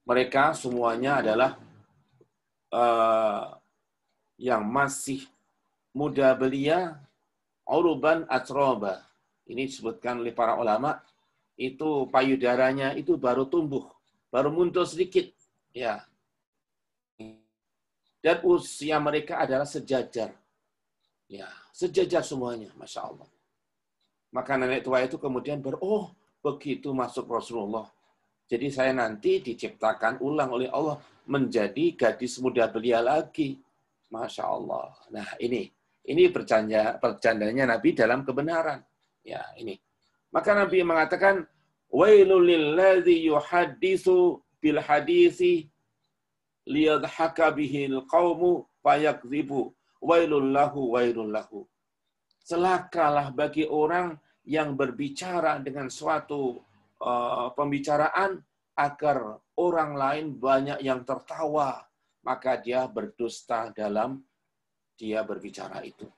Mereka semuanya adalah yang masih muda belia, uruban atroba. Ini disebutkan oleh para ulama, itu payudaranya itu baru tumbuh, baru muncul sedikit. Ya. Dan usia mereka adalah sejajar. Ya, sejajar semuanya, Masya Allah. Maka nenek tua itu kemudian begitu masuk Rasulullah. Jadi saya nanti diciptakan ulang oleh Allah menjadi gadis muda belia lagi. Masya Allah. Nah, ini bercandanya Nabi dalam kebenaran. Ya, ini. Maka Nabi mengatakan, wailul lilladzi yuhadditsu bil haditsi liyadhaka bihil qaumu fayakdzibu. Wailul lahu. Celakalah bagi orang yang berbicara dengan suatu pembicaraan agar orang lain banyak yang tertawa, maka dia berdusta dalam dia berbicara itu.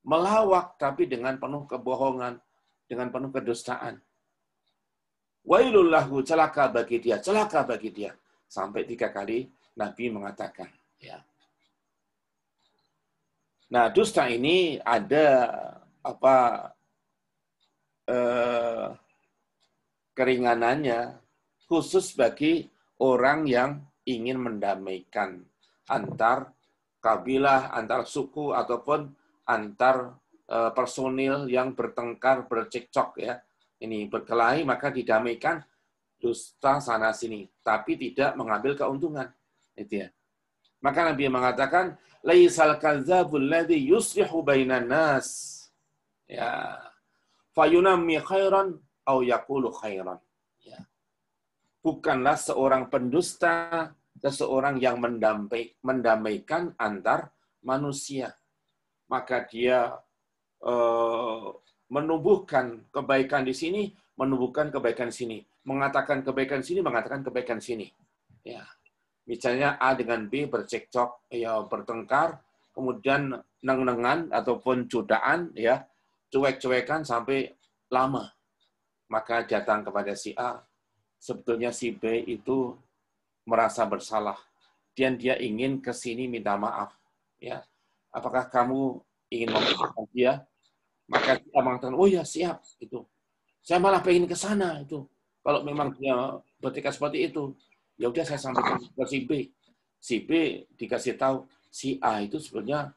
Melawak tapi dengan penuh kebohongan, dengan penuh kedustaan. Wailul lahu, celaka bagi dia, celaka bagi dia. Sampai 3 kali Nabi mengatakan, ya. Nah, dusta ini ada keringanannya khusus bagi orang yang ingin mendamaikan antar kabilah, antar suku ataupun antar personil yang bertengkar, bercekcok ya. Ini berkelahi maka didamaikan, dusta sana sini, tapi tidak mengambil keuntungan. Itu ya. Maka Nabi mengatakan, laisal kadzabul ladzi yuslihu bainan nas. Ya. Fayunammi khairan au yaqulu khairan. Ya. Bukanlah seorang pendusta seseorang yang mendamaikan antar manusia. Maka dia menumbuhkan kebaikan di sini, menumbuhkan kebaikan di sini, mengatakan kebaikan sini, mengatakan kebaikan sini. Ya. Misalnya A dengan B bercekcok, ya bertengkar, kemudian neng-nengan ataupun cudaan, ya, cuek-cuekan sampai lama. Maka datang kepada si A, sebetulnya si B itu merasa bersalah dan dia ingin ke sini minta maaf, ya. Apakah kamu ingin memaafkan dia? Maka dia mengatakan, oh ya siap itu. Saya malah pengen ke sana itu. Kalau memang dia bertekad seperti itu, ya udah saya sampaikan ke si B. Si B dikasih tahu si A itu sebenarnya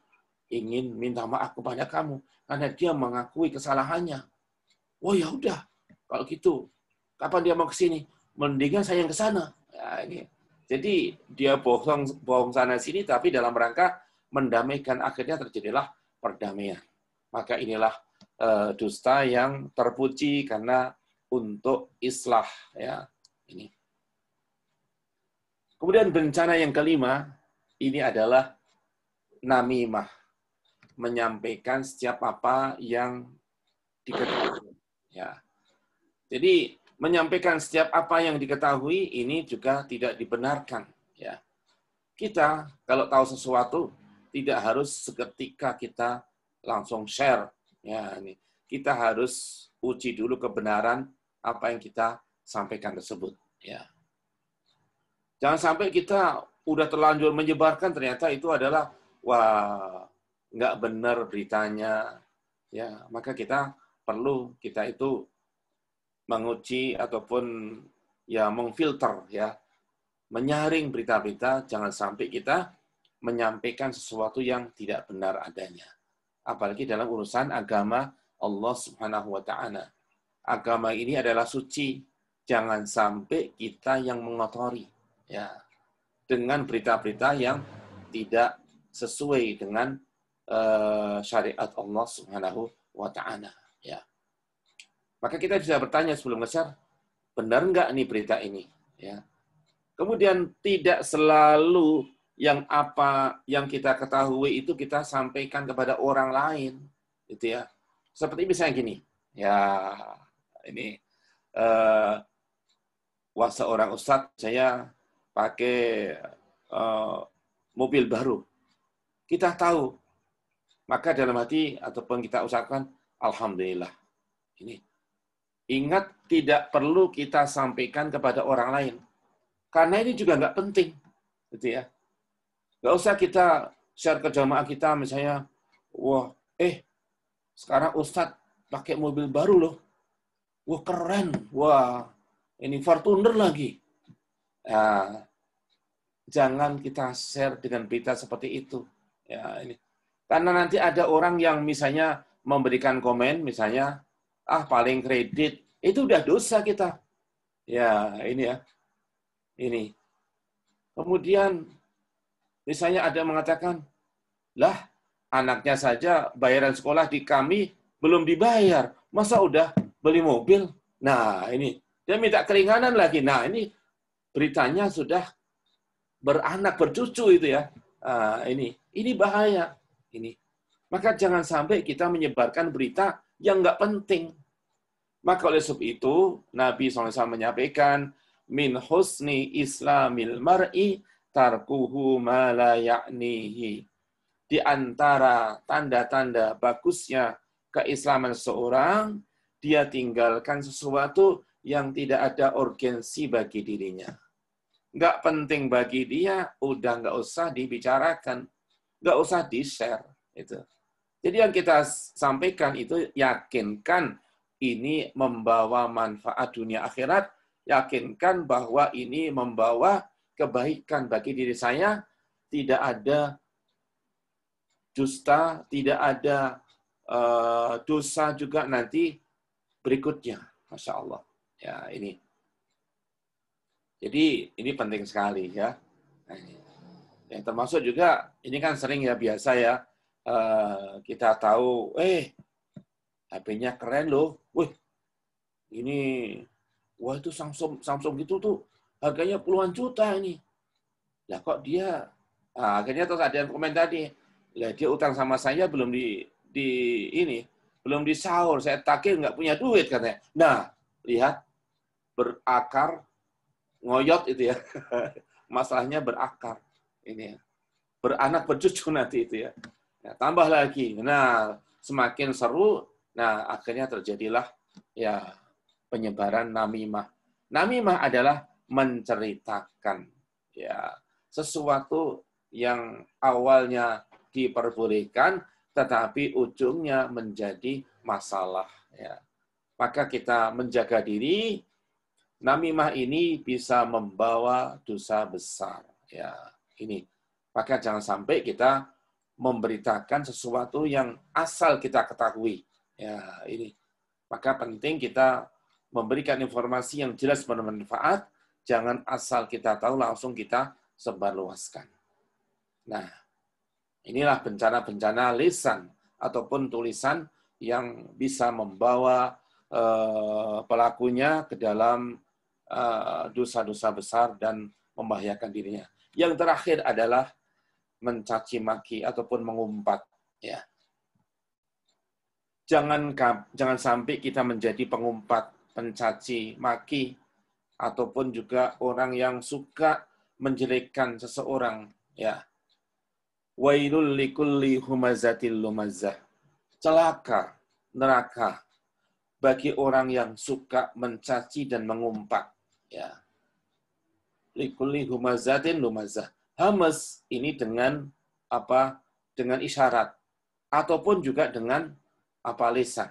ingin minta maaf kepada kamu karena dia mengakui kesalahannya. Oh ya udah, kalau gitu kapan dia mau ke sini? Mendingan saya yang ke sana. Ya, ini. Jadi dia bohong sana sini tapi dalam rangka mendamaikan, akhirnya terjadilah perdamaian. Maka inilah dusta yang terpuji karena untuk islah, ya. Ini. Kemudian bencana yang kelima ini adalah namimah, menyampaikan setiap apa yang diketahui, ya. Jadi menyampaikan setiap apa yang diketahui ini juga tidak dibenarkan, ya. Kita kalau tahu sesuatu tidak harus seketika kita langsung share, ya. Ini kita harus uji dulu kebenaran apa yang kita sampaikan tersebut, ya. Jangan sampai kita udah terlanjur menyebarkan ternyata itu adalah wah nggak benar beritanya, ya. Maka kita itu menguji ataupun ya memfilter, ya, menyaring berita-berita, jangan sampai kita menyampaikan sesuatu yang tidak benar adanya. Apalagi dalam urusan agama Allah Subhanahu wa taala. Agama ini adalah suci, jangan sampai kita yang mengotori, ya, dengan berita-berita yang tidak sesuai dengan syariat Allah Subhanahu wa taala, ya. Maka kita bisa bertanya sebelum nge-share, benar nggak nih berita ini, ya. Kemudian tidak selalu yang apa yang kita ketahui itu kita sampaikan kepada orang lain, gitu ya. Seperti misalnya gini, ya, ini wah seorang ustadz saya pakai mobil baru, kita tahu, maka dalam hati ataupun kita ucapkan alhamdulillah. Ini ingat, tidak perlu kita sampaikan kepada orang lain karena ini juga nggak penting, gitu ya. Nggak usah kita share ke jamaah kita misalnya, wah sekarang ustadz pakai mobil baru loh, wah keren, wah ini Fortuner lagi. Nah, jangan kita share dengan berita seperti itu, ya. Ini karena nanti ada orang yang misalnya memberikan komen misalnya paling kredit, itu udah dosa kita, ya. Ini ya, ini kemudian misalnya ada mengatakan, lah anaknya saja bayaran sekolah di kami belum dibayar, masa udah beli mobil? Nah ini dia minta keringanan lagi. Nah ini beritanya sudah beranak bercucu itu ya. Ini bahaya. Ini maka jangan sampai kita menyebarkan berita yang nggak penting. Maka oleh sebab itu Nabi SAW menyampaikan min husni islamil mar'i tarkuhu ma la ya'nihi. Di antara tanda-tanda bagusnya keislaman seseorang, dia tinggalkan sesuatu yang tidak ada urgensi bagi dirinya. Nggak penting bagi dia, udah nggak usah dibicarakan, nggak usah di-share. Itu. Jadi yang kita sampaikan itu yakinkan ini membawa manfaat dunia akhirat, yakinkan bahwa ini membawa kebaikan bagi diri saya, tidak ada dusta, tidak ada dosa juga nanti berikutnya. Masya Allah. Ya, ini. Jadi ini penting sekali ya. Nah, ini. Yang termasuk juga ini kan sering ya biasa ya kita tahu, HP-nya keren loh. Wih, ini wah itu Samsung gitu tuh harganya puluhan juta ini. Lah kok dia akhirnya terus ada yang komen tadi, lah dia utang sama saya belum belum disaur, saya tagih nggak punya duit katanya. Nah, lihat berakar ngoyot itu ya. Masalahnya berakar ini ya. beranak bercucu nanti itu ya. Nah, tambah lagi. Nah, semakin seru, nah akhirnya terjadilah ya penyebaran namimah. Namimah adalah menceritakan ya sesuatu yang awalnya diperbolehkan tetapi ujungnya menjadi masalah ya. Maka kita menjaga diri, namimah ini bisa membawa dosa besar ya. Ini. Maka jangan sampai kita memberitakan sesuatu yang asal kita ketahui. Ya, ini. Maka penting kita memberikan informasi yang jelas bermanfaat, jangan asal kita tahu langsung kita sebarluaskan. Nah, inilah bencana-bencana lisan ataupun tulisan yang bisa membawa pelakunya ke dalam dosa-dosa besar dan membahayakan dirinya. Yang terakhir adalah mencaci maki ataupun mengumpat ya. Jangan sampai kita menjadi pengumpat, pencaci maki ataupun juga orang yang suka menjelekkan seseorang ya. Wailul likulli humazatil lumazah. Celaka, neraka bagi orang yang suka mencaci dan mengumpat ya. Likulli humazatin lumazah. Hamas ini dengan apa? Dengan isyarat ataupun juga dengan apa lisan.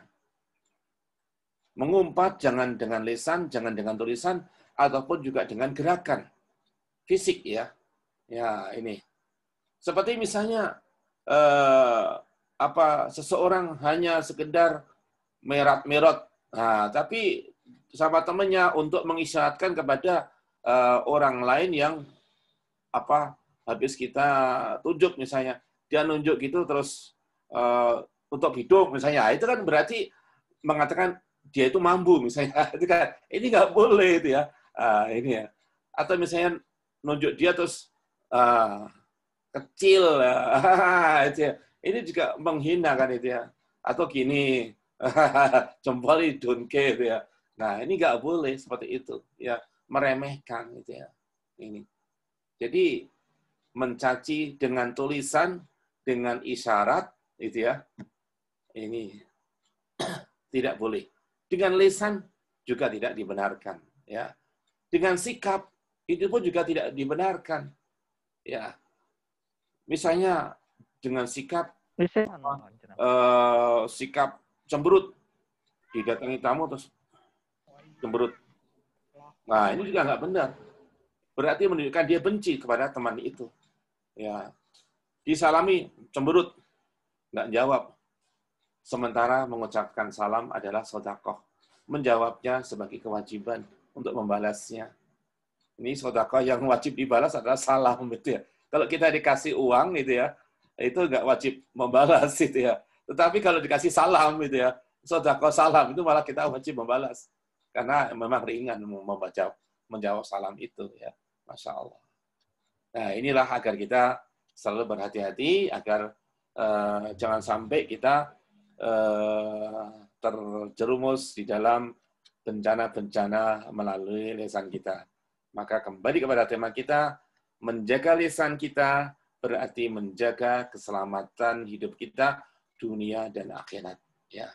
Mengumpat jangan dengan lisan, jangan dengan tulisan ataupun juga dengan gerakan fisik ya. Ya, ini. Seperti misalnya seseorang hanya sekedar merat-merot. Nah, tapi sama temannya untuk mengisyaratkan kepada orang lain yang habis kita tunjuk misalnya, dia nunjuk gitu terus untuk hidung misalnya, itu kan berarti mengatakan dia itu mampu misalnya, itu kan ini nggak boleh itu ya, ini ya, atau misalnya nunjuk dia terus kecil, itu ya. Ini juga menghina kan itu ya, atau gini jempol idunke itu ya, nah ini nggak boleh seperti itu ya, meremehkan itu ya, ini. Jadi mencaci dengan tulisan, dengan isyarat, itu ya, ini tidak boleh. Dengan lisan juga tidak dibenarkan, ya. Dengan sikap itu pun juga tidak dibenarkan, ya. Misalnya dengan sikap sikap cemberut, didatangi tamu terus cemberut. Nah ini juga nggak benar. Berarti menunjukkan dia benci kepada teman itu. Ya, disalami cemberut, nggak jawab. Sementara mengucapkan salam adalah sedekah. Menjawabnya sebagai kewajiban untuk membalasnya. Ini sedekah yang wajib dibalas adalah salam gitu ya. Kalau kita dikasih uang gitu ya, itu nggak wajib membalas gitu ya. Tetapi kalau dikasih salam gitu ya, sedekah salam itu malah kita wajib membalas. Karena memang ringan menjawab salam itu ya. Masya Allah. Nah, inilah agar kita selalu berhati-hati, agar jangan sampai kita terjerumus di dalam bencana-bencana melalui lisan kita. Maka kembali kepada tema kita, menjaga lisan kita berarti menjaga keselamatan hidup kita, dunia dan akhirat. Ya.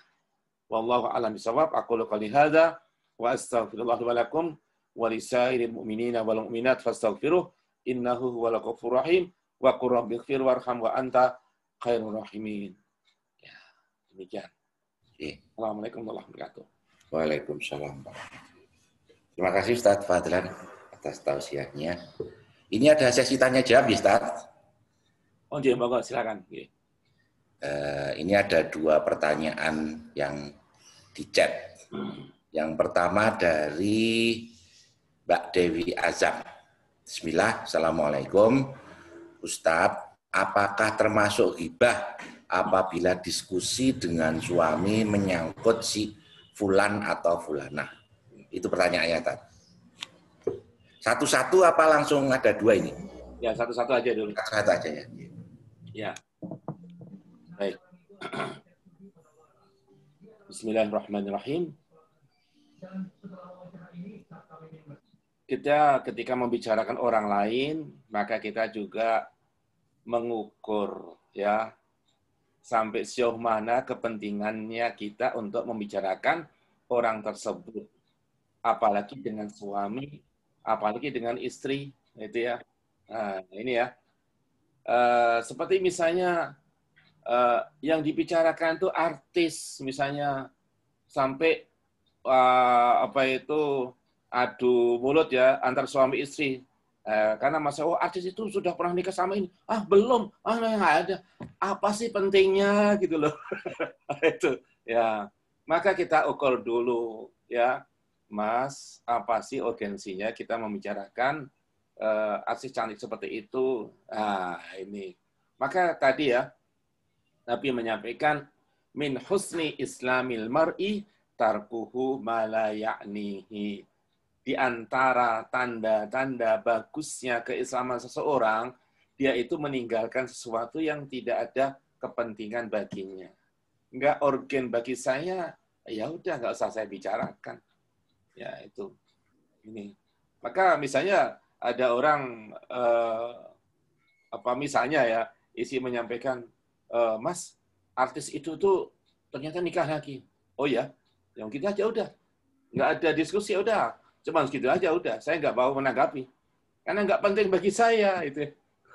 Wallahu a'lam bishawab. Aqulu qouli hadza wa astaghfirullah wa lakum wa lisairil mu'minina wal mu'minat fastaghfiruh innahu huwal ghafurur rahim wa qur rabbighfir warham wa anta khairur rahimin. Ya, demikian. Assalamualaikum warahmatullahi wabarakatuh. Waalaikumsalam. Terima kasih Ustaz Fadlan atas tausiahnya. Ini ada sesi tanya jawab ya Ustaz. Oh, iya, Mbak, silakan. Ini ada 2 pertanyaan yang di chat. Yang pertama dari Mbak Dewi Azam. Bismillah, Assalamualaikum. Ustadz, apakah termasuk ghibah apabila diskusi dengan suami menyangkut si fulan atau fulanah? Itu pertanyaannya, Tad. Satu-satu apa langsung ada 2 ini? Ya, satu-satu aja dulu. Satu aja ya. Ya. Baik. Bismillahirrahmanirrahim. Kita ketika membicarakan orang lain, maka kita juga mengukur ya sampai sejauh mana kepentingannya kita untuk membicarakan orang tersebut, apalagi dengan suami, apalagi dengan istri, itu ya. Nah, ini ya. Seperti misalnya yang dibicarakan itu artis, misalnya sampai apa itu adu mulut ya antar suami istri. Karena masa artis itu sudah pernah nikah sama ini, belum, nggak ada, apa sih pentingnya gitu loh. Itu ya, maka kita ukur dulu ya, Mas, apa sih urgensinya kita membicarakan artis cantik seperti itu. Ini maka tadi ya Nabi menyampaikan min husni islamil mar'i tarkuhu ma la ya'nihi. Di antara tanda-tanda bagusnya keislaman seseorang, dia itu meninggalkan sesuatu yang tidak ada kepentingan baginya. Enggak urgen bagi saya, ya udah nggak usah saya bicarakan. Ya itu. Ini. Maka misalnya ada orang misalnya ya, isi menyampaikan, Mas, artis itu tuh ternyata nikah lagi. Oh ya, yang gitu aja udah. Nggak ada diskusi, udah. Cuma segitu aja udah, saya nggak mau menanggapi. Karena nggak penting bagi saya itu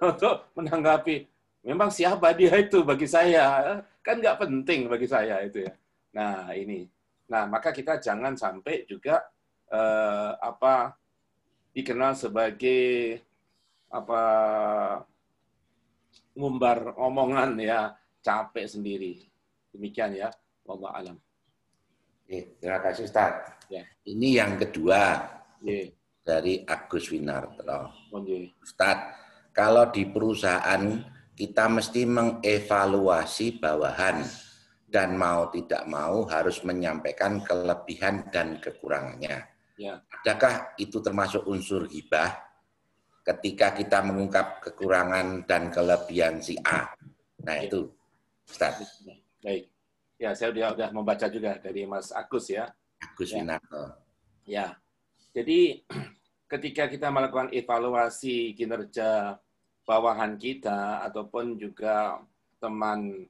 untuk menanggapi. Memang siapa dia itu bagi saya, kan nggak penting bagi saya itu ya. Nah ini, maka kita jangan sampai juga dikenal sebagai ngumbar omongan ya, capek sendiri. Demikian ya, wallahu alam. Terima kasih Ustaz. Ya. Ini yang kedua dari Agus Winarto. Ustaz, kalau di perusahaan kita mesti mengevaluasi bawahan dan mau tidak mau harus menyampaikan kelebihan dan kekurangannya. Ya. Adakah itu termasuk unsur hibah ketika kita mengungkap kekurangan dan kelebihan si A? Nah itu, Ustaz. Baik. Ya, saya sudah membaca juga dari Mas Agus ya. Agus Winarto. Ya. Jadi ketika kita melakukan evaluasi kinerja bawahan kita ataupun juga teman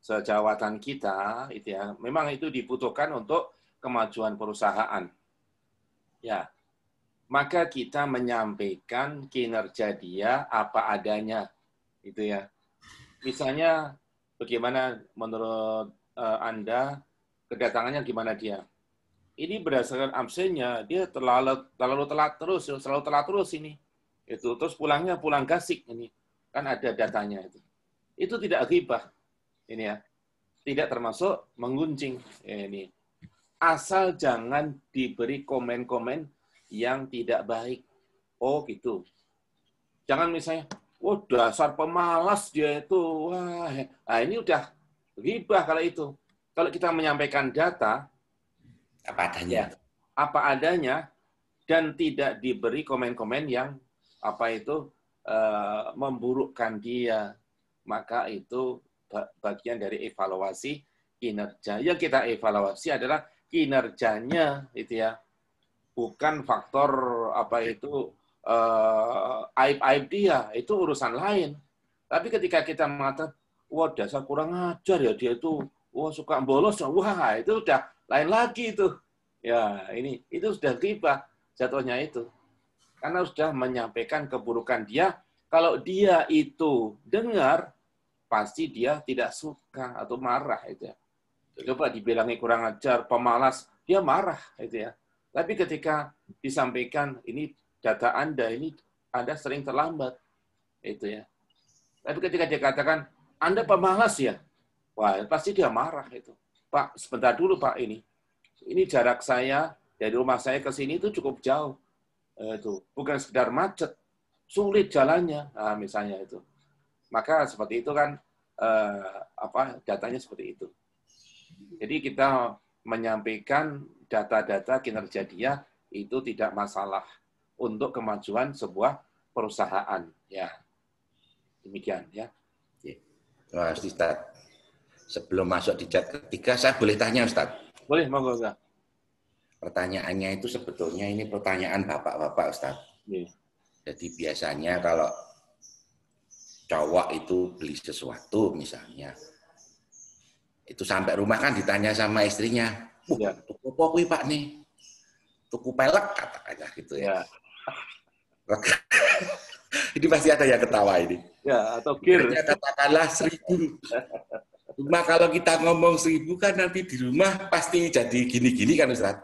sejawatan kita, itu ya, memang itu dibutuhkan untuk kemajuan perusahaan. Ya. Maka kita menyampaikan kinerja dia apa adanya, itu ya. Misalnya bagaimana menurut Anda kedatangannya gimana dia? Ini berdasarkan absennya, dia terlalu telat terus, selalu telat terus ini. Itu terus pulangnya pulang gasik ini. Kan ada datanya itu. Itu tidak ghibah. Ini ya. Tidak termasuk menggunjing ini. Asal jangan diberi komen-komen yang tidak baik. Oh, gitu. Jangan misalnya dasar pemalas dia itu. Wah, ini udah ghibah kalau itu. Kalau kita menyampaikan data apa adanya dan tidak diberi komen-komen yang memburukkan dia, maka itu bagian dari evaluasi kinerja. Yang kita evaluasi adalah kinerjanya, itu ya. Bukan faktor aib-aib dia, itu urusan lain. Tapi ketika kita mengatakan, dasar kurang ajar ya dia itu, suka bolos, itu udah lain lagi itu. Ya, itu sudah ghibah jatuhnya itu. Karena sudah menyampaikan keburukan dia, kalau dia itu dengar, pasti dia tidak suka atau marah itu ya. Coba dibilangi kurang ajar, pemalas, dia marah itu ya. Tapi ketika disampaikan ini data Anda, ini Anda sering terlambat. Itu ya. Tapi ketika dia katakan, Anda pemalas ya? Wah, pasti dia marah itu. Pak, sebentar dulu Pak ini. Ini jarak saya dari rumah saya ke sini itu cukup jauh. Itu bukan sekedar macet, sulit jalannya. Nah, misalnya itu. Maka seperti itu kan datanya seperti itu. Jadi kita menyampaikan data-data kinerja dia itu tidak masalah untuk kemajuan sebuah perusahaan. Ya, demikian ya. Terima kasih Ustaz. Sebelum masuk di chat ketiga, saya boleh tanya Ustaz? Boleh, monggo Ustaz. Pertanyaannya itu sebetulnya ini pertanyaan bapak-bapak Ustaz. Yeah. Jadi biasanya kalau cowok itu beli sesuatu misalnya, itu sampai rumah kan ditanya sama istrinya, Ya. tuku apa kuwi Pak nih? Tuku pelek katakanlah gitu ya. Ya. Ini pasti ada yang ketawa ini. Ya, atau kir. Katakanlah 1.000. Cuma kalau kita ngomong 1.000 kan nanti di rumah pasti jadi gini-gini kan Ustaz.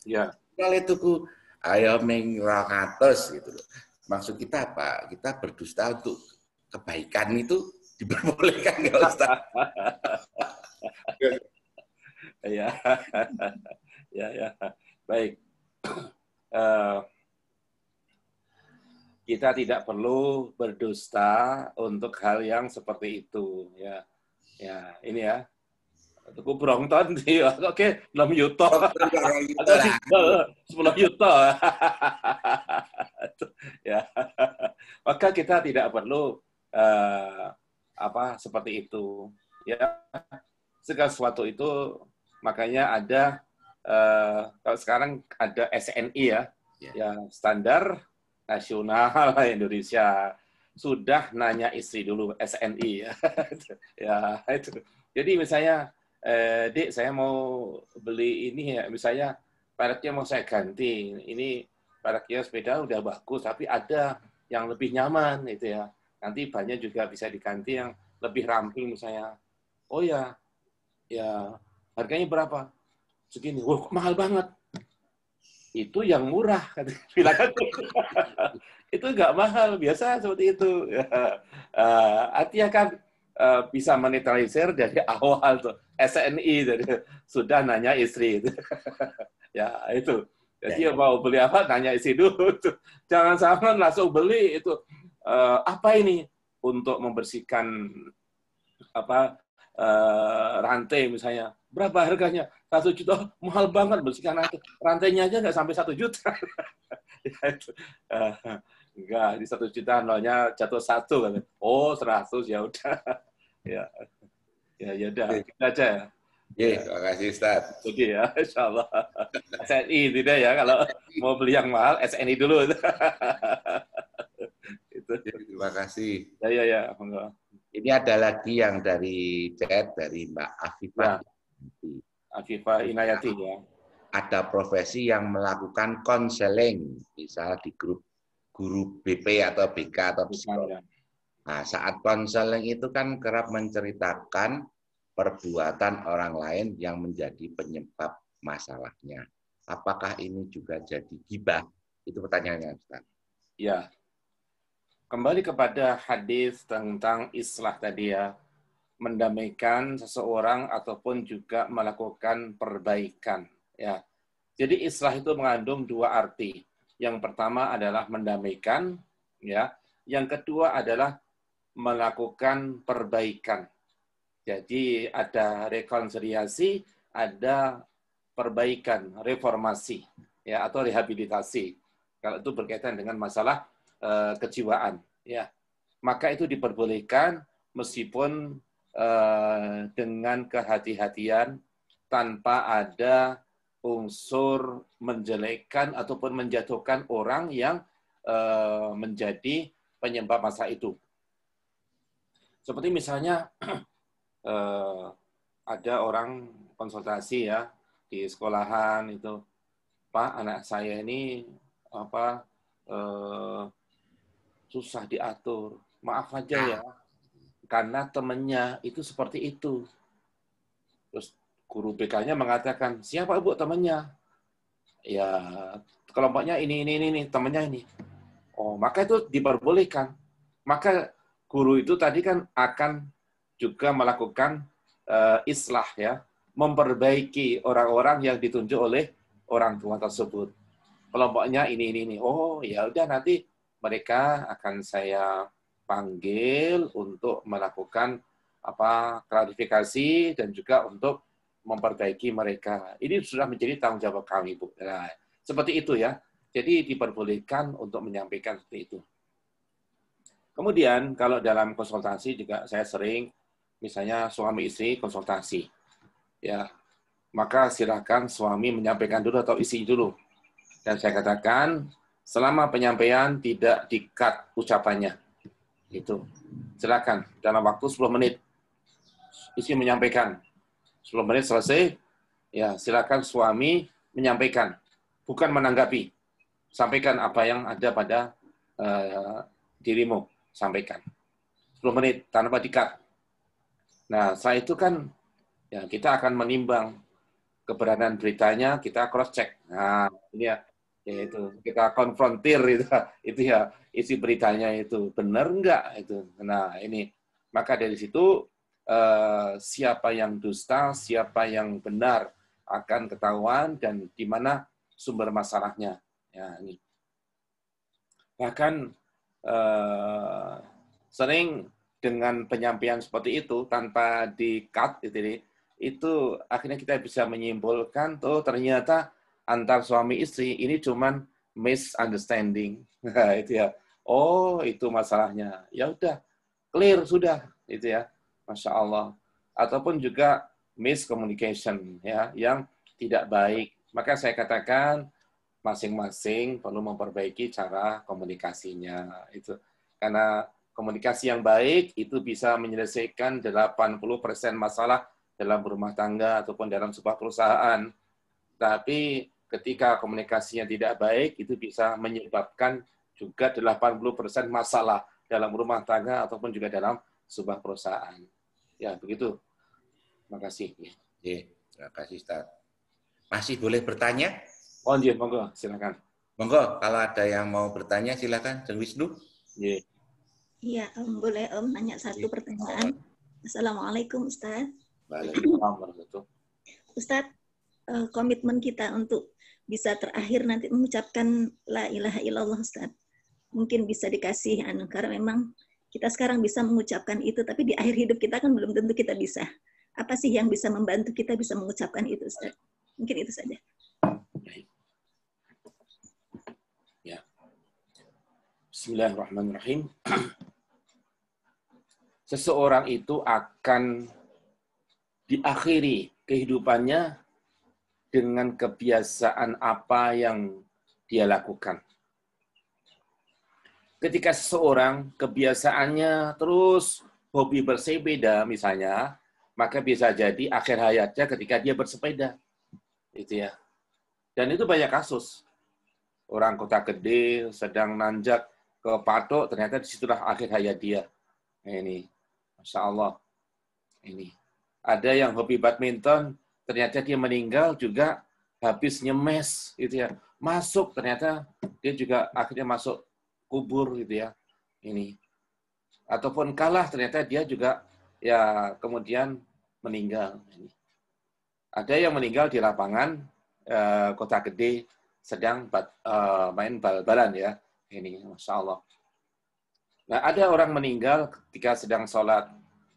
Ya. Kalau tuku ayo ming 200 gitu loh. Maksud kita apa? Kita berdusta untuk kebaikan itu diperbolehkan nggak Ustaz? Ya. Ya. Baik. Kita tidak perlu berdusta untuk hal yang seperti itu, ya. Ya, ini ya. Tuku Brompton sih, oke, 6 juta. Atau 10 juta. Ya. Maka kita tidak perlu seperti itu. Ya, segala sesuatu itu makanya ada kalau sekarang ada SNI ya standar nasional Indonesia. Sudah nanya istri dulu SNI ya. Ya itu. Jadi misalnya Dik, saya mau beli ini ya, misalnya mereknya mau saya ganti. Ini mereknya sepeda udah bagus, tapi ada yang lebih nyaman itu ya. Nanti bannya juga bisa diganti yang lebih ramping misalnya. Oh ya, harganya berapa? Segini. Wah, mahal banget. Itu yang murah. Bilang itu nggak mahal, biasa seperti itu. Artinya kan bisa menetralisir dari awal tuh SNI dari sudah nanya istri itu. Ya itu. Jadi mau beli apa nanya istri dulu. Jangan sampai langsung beli itu. Apa ini untuk membersihkan rantai misalnya. Berapa harganya? 1 juta, mahal banget bersihkan rantai. Rantainya aja nggak sampai 1 juta. Ya, itu. Enggak, di 1 juta nolnya jatuh 1 kan. Oh, 100 ya udah. Ya udah, kita aja. Ya, terima kasih Ustaz. Oke ya, insya Allah. SNI tidak ya, kalau mau beli yang mahal, SNI dulu. Itu. Terima kasih. Ya. Ini ada lagi yang dari chat dari Mbak Afifah. Afifah Inayati ya. Ada profesi yang melakukan konseling, misal di grup guru BP atau BK atau psikolog. Nah, saat konseling itu kan kerap menceritakan perbuatan orang lain yang menjadi penyebab masalahnya. Apakah ini juga jadi ghibah? Itu pertanyaannya, Ustaz. Ya. Kembali kepada hadis tentang islah tadi ya, mendamaikan seseorang ataupun juga melakukan perbaikan. Ya, jadi islah itu mengandung 2 arti. Yang pertama adalah mendamaikan, ya. Yang kedua adalah melakukan perbaikan. Jadi ada rekonsiliasi, ada perbaikan, reformasi, ya atau rehabilitasi. Kalau itu berkaitan dengan masalah kejiwaan, ya maka itu diperbolehkan meskipun dengan kehati-hatian tanpa ada unsur menjelekkan ataupun menjatuhkan orang yang menjadi penyebab masalah itu. Seperti misalnya ada orang konsultasi ya di sekolahan itu, Pak, anak saya ini susah diatur. Maaf aja ya, karena temannya itu seperti itu. Terus guru BK-nya mengatakan, siapa ibu temannya? Ya, kelompoknya ini, temannya ini. Oh, maka itu diperbolehkan. Maka guru itu tadi kan akan juga melakukan islah ya, memperbaiki orang-orang yang ditunjuk oleh orang tua tersebut. Kelompoknya ini. Oh, ya udah nanti mereka akan saya panggil untuk melakukan klarifikasi dan juga untuk memperbaiki mereka. Ini sudah menjadi tanggung jawab kami, Bu. Nah, seperti itu ya. Jadi diperbolehkan untuk menyampaikan seperti itu. Kemudian kalau dalam konsultasi juga saya sering misalnya suami istri konsultasi. Ya. Maka silakan suami menyampaikan dulu atau istri dulu. Dan saya katakan selama penyampaian tidak di-cut ucapannya. Itu. Silakan dalam waktu 10 menit. Istri menyampaikan. 10 menit selesai, ya silakan suami menyampaikan, bukan menanggapi. Sampaikan apa yang ada pada dirimu, sampaikan. 10 menit tanpa dikat. Nah, setelah itu kan ya kita akan menimbang keberadaan beritanya, kita cross check. Nah, ini ya, yaitu kita konfrontir itu ya isi beritanya itu benar enggak itu. Nah, ini maka dari situ siapa yang dusta, siapa yang benar akan ketahuan dan di mana sumber masalahnya. Ya, ini. Bahkan sering dengan penyampaian seperti itu tanpa di-cut itu akhirnya kita bisa menyimpulkan tuh ternyata antar suami istri ini cuman misunderstanding. Nah, itu ya. Oh, itu masalahnya. Ya udah, clear sudah itu ya. Masya Allah. Ataupun juga miscommunication ya yang tidak baik. Maka saya katakan masing-masing perlu memperbaiki cara komunikasinya itu. Karena komunikasi yang baik itu bisa menyelesaikan 80% masalah dalam rumah tangga ataupun dalam sebuah perusahaan. Tapi ketika komunikasinya tidak baik itu bisa menyebabkan juga 80% masalah dalam rumah tangga ataupun juga dalam sebuah perusahaan. Ya, begitu. Terima kasih. Terima kasih, Ustaz. Masih boleh bertanya? Oh, iya, monggo, silakan. Monggo, kalau ada yang mau bertanya silakan, Jeng Wisnu. Iya, boleh Om nanya satu pertanyaan. Assalamualaikum Ustaz. Waalaikumsalam warahmatullahi. Ustaz, komitmen kita untuk bisa terakhir nanti mengucapkan la ilaha illallah Ustaz. Mungkin bisa dikasih karena memang kita sekarang bisa mengucapkan itu, tapi di akhir hidup kita kan belum tentu kita bisa. Apa sih yang bisa membantu kita bisa mengucapkan itu Ustaz? Mungkin itu saja. Ya. Bismillahirrahmanirrahim. Seseorang itu akan diakhiri kehidupannya dengan kebiasaan apa yang dia lakukan. Ketika seseorang kebiasaannya terus hobi bersepeda misalnya, maka bisa jadi akhir hayatnya ketika dia bersepeda. Itu ya. Dan itu banyak kasus. Orang kota gede sedang nanjak ke Patok, ternyata disitulah akhir hayat dia. Ini, Masya Allah. Ini. Ada yang hobi badminton, ternyata dia meninggal juga habis nyemes, gitu ya. Masuk, ternyata dia juga akhirnya masuk kubur, gitu ya. Ini. Ataupun kalah, ternyata dia juga ya kemudian meninggal. Ini. Ada yang meninggal di lapangan kota gede, sedang main bal-balan ya. Ini, Masya Allah. Nah, ada orang meninggal ketika sedang sholat.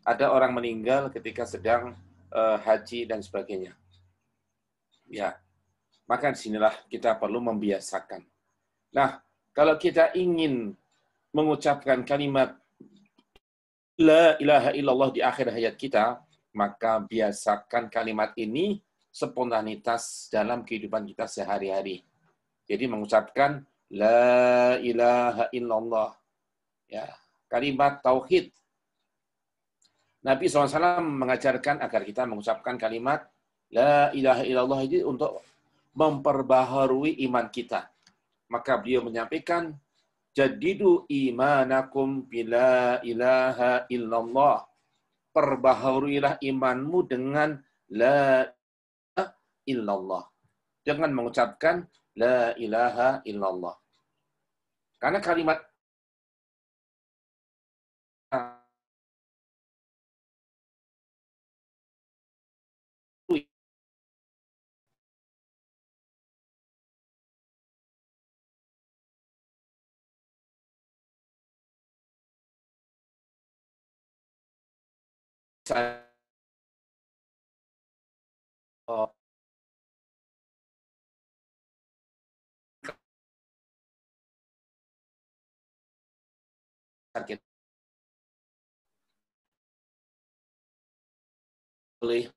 Ada orang meninggal ketika sedang haji dan sebagainya. Ya, maka disinilah kita perlu membiasakan. Nah, kalau kita ingin mengucapkan kalimat La ilaha illallah di akhir hayat kita, maka biasakan kalimat ini spontanitas dalam kehidupan kita sehari-hari. Jadi mengucapkan La ilaha illallah. Ya, kalimat tauhid. Nabi SAW mengajarkan agar kita mengucapkan kalimat La ilaha illallah ini untuk memperbaharui iman kita. Maka beliau menyampaikan, Jadidu imanakum bila ilaha illallah. Perbaharuilah imanmu dengan La ilaha illallah. Dengan mengucapkan La ilaha illallah. Karena kalimat sakit oleh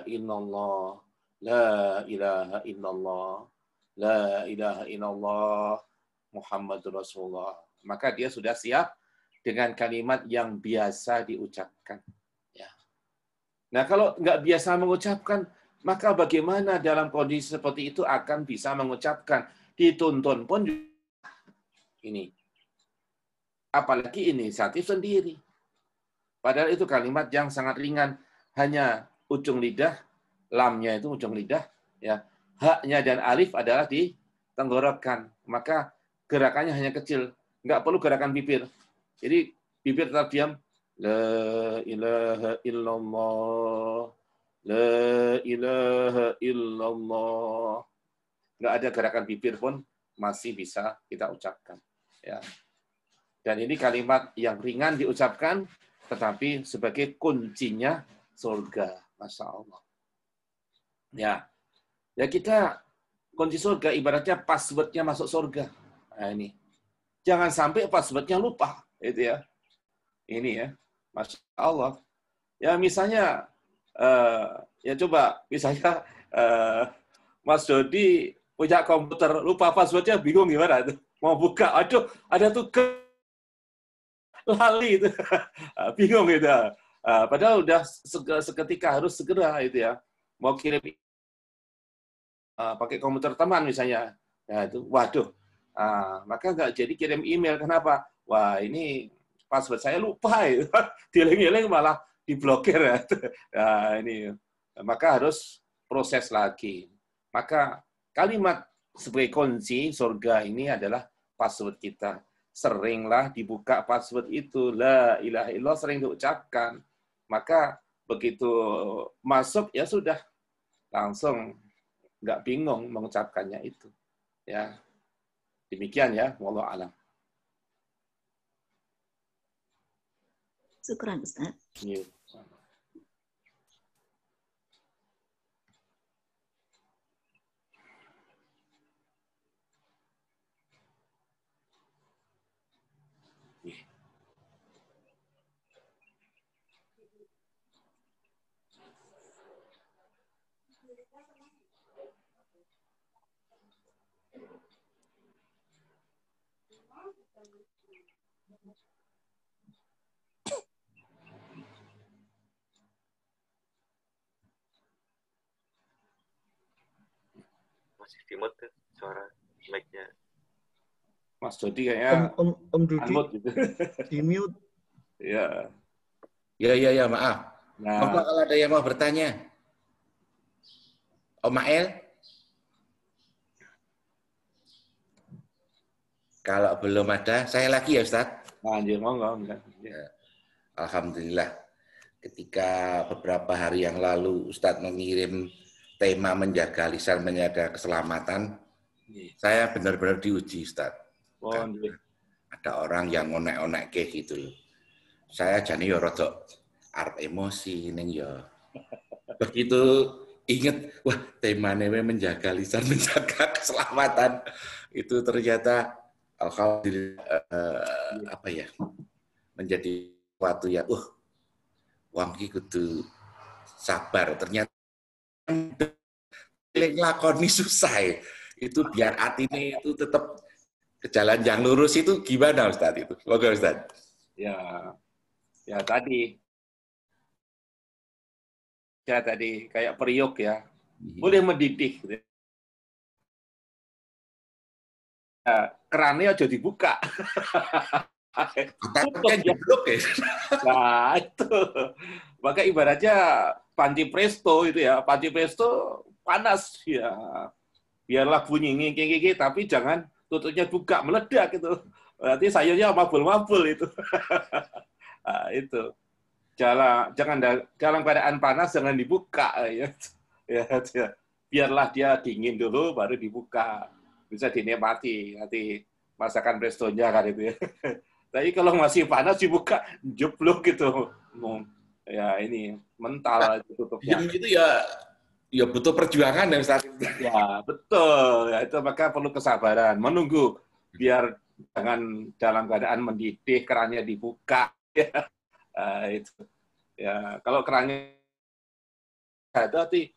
illallah, la ilaha illallah. La ilaha illallah Muhammadur Rasulullah. Maka dia sudah siap dengan kalimat yang biasa diucapkan. Ya. Nah, kalau nggak biasa mengucapkan, maka bagaimana dalam kondisi seperti itu akan bisa mengucapkan? Dituntun pun ini. Apalagi inisiatif sendiri. Padahal itu kalimat yang sangat ringan. Hanya ujung lidah, lamnya itu ujung lidah, ya. Haknya dan alif adalah di tenggorokan. Maka gerakannya hanya kecil. Nggak perlu gerakan bibir. Jadi bibir tetap diam. La ilaha illallah. La ilaha illallah. Nggak ada gerakan bibir pun masih bisa kita ucapkan. Ya. Dan ini kalimat yang ringan diucapkan, tetapi sebagai kuncinya surga. Masya Allah. Ya. Ya kita kunci surga ibaratnya passwordnya masuk surga. Nah ini. Jangan sampai passwordnya lupa. Itu ya. Ini ya. Masya Allah. Ya misalnya, ya coba, misalnya Mas Dodi punya komputer, lupa passwordnya, bingung gimana? Mau buka, aduh, ada tugas lali itu. Bingung gitu. Padahal udah seketika harus segera itu ya. Mau kirim pakai komputer teman misalnya, ya itu, waduh, maka nggak jadi kirim email. Kenapa? Wah ini password saya lupa, ya. Dieling-eling malah diblokir ya. Nah, ini, maka harus proses lagi. Maka kalimat sebagai kunci surga ini adalah password kita. Seringlah dibuka password itu, la ilaha illallah, sering diucapkan. Maka begitu masuk ya sudah langsung nggak bingung mengucapkannya itu. Ya, demikian ya, wallahu a'lam. Syukran, Ustaz. Iya. Masih dimut tuh suara mic-nya. Mas Dodi kayaknya Om Dudi unmute gitu. di mute. Ya. Ya, maaf. Nah, Monggo kalau ada yang mau bertanya. Om Mael? Kalau belum ada, saya lagi ya Ustaz. lanjut monggo. Ya. Alhamdulillah. Ketika beberapa hari yang lalu Ustadz mengirim tema menjaga lisan, menjaga keselamatan, saya benar-benar diuji Ustadz. Ada orang yang onek-onek kayak gitu loh. Saya jane yo rada arep emosi ning yo. Begitu inget, wah temanya menjaga lisan, menjaga keselamatan. Itu ternyata alhamdulillah menjadi sesuatu ya, wong iki kudu sabar. Ternyata lakoni susah ya. Itu biar atine itu tetap ke jalan yang lurus itu gimana Ustaz itu? Moga Ustaz. Ya tadi kayak periuk ya. Boleh mendidih gitu. Kerannya aja dibuka. Kan jeblok ya. Nah, itu. Maka ibaratnya panci presto itu ya. Panci presto panas ya. Biarlah bunyi nging-nging tapi jangan tutupnya buka, meledak gitu. Berarti sayurnya mabul-mabul itu. Nah, itu. Jangan dalam keadaan panas jangan dibuka ya. Ya. Biarlah dia dingin dulu baru dibuka. Bisa dinikmati nanti masakan prestonya kan itu ya. Tapi kalau masih panas dibuka jeblok gitu. Ya ini mental tutupnya. Itu ya butuh perjuangan ya Ustaz. Ya, betul. Ya, itu maka perlu kesabaran, menunggu biar jangan dalam keadaan mendidih kerannya dibuka. Ya, itu. Ya, kalau kerannya ada nanti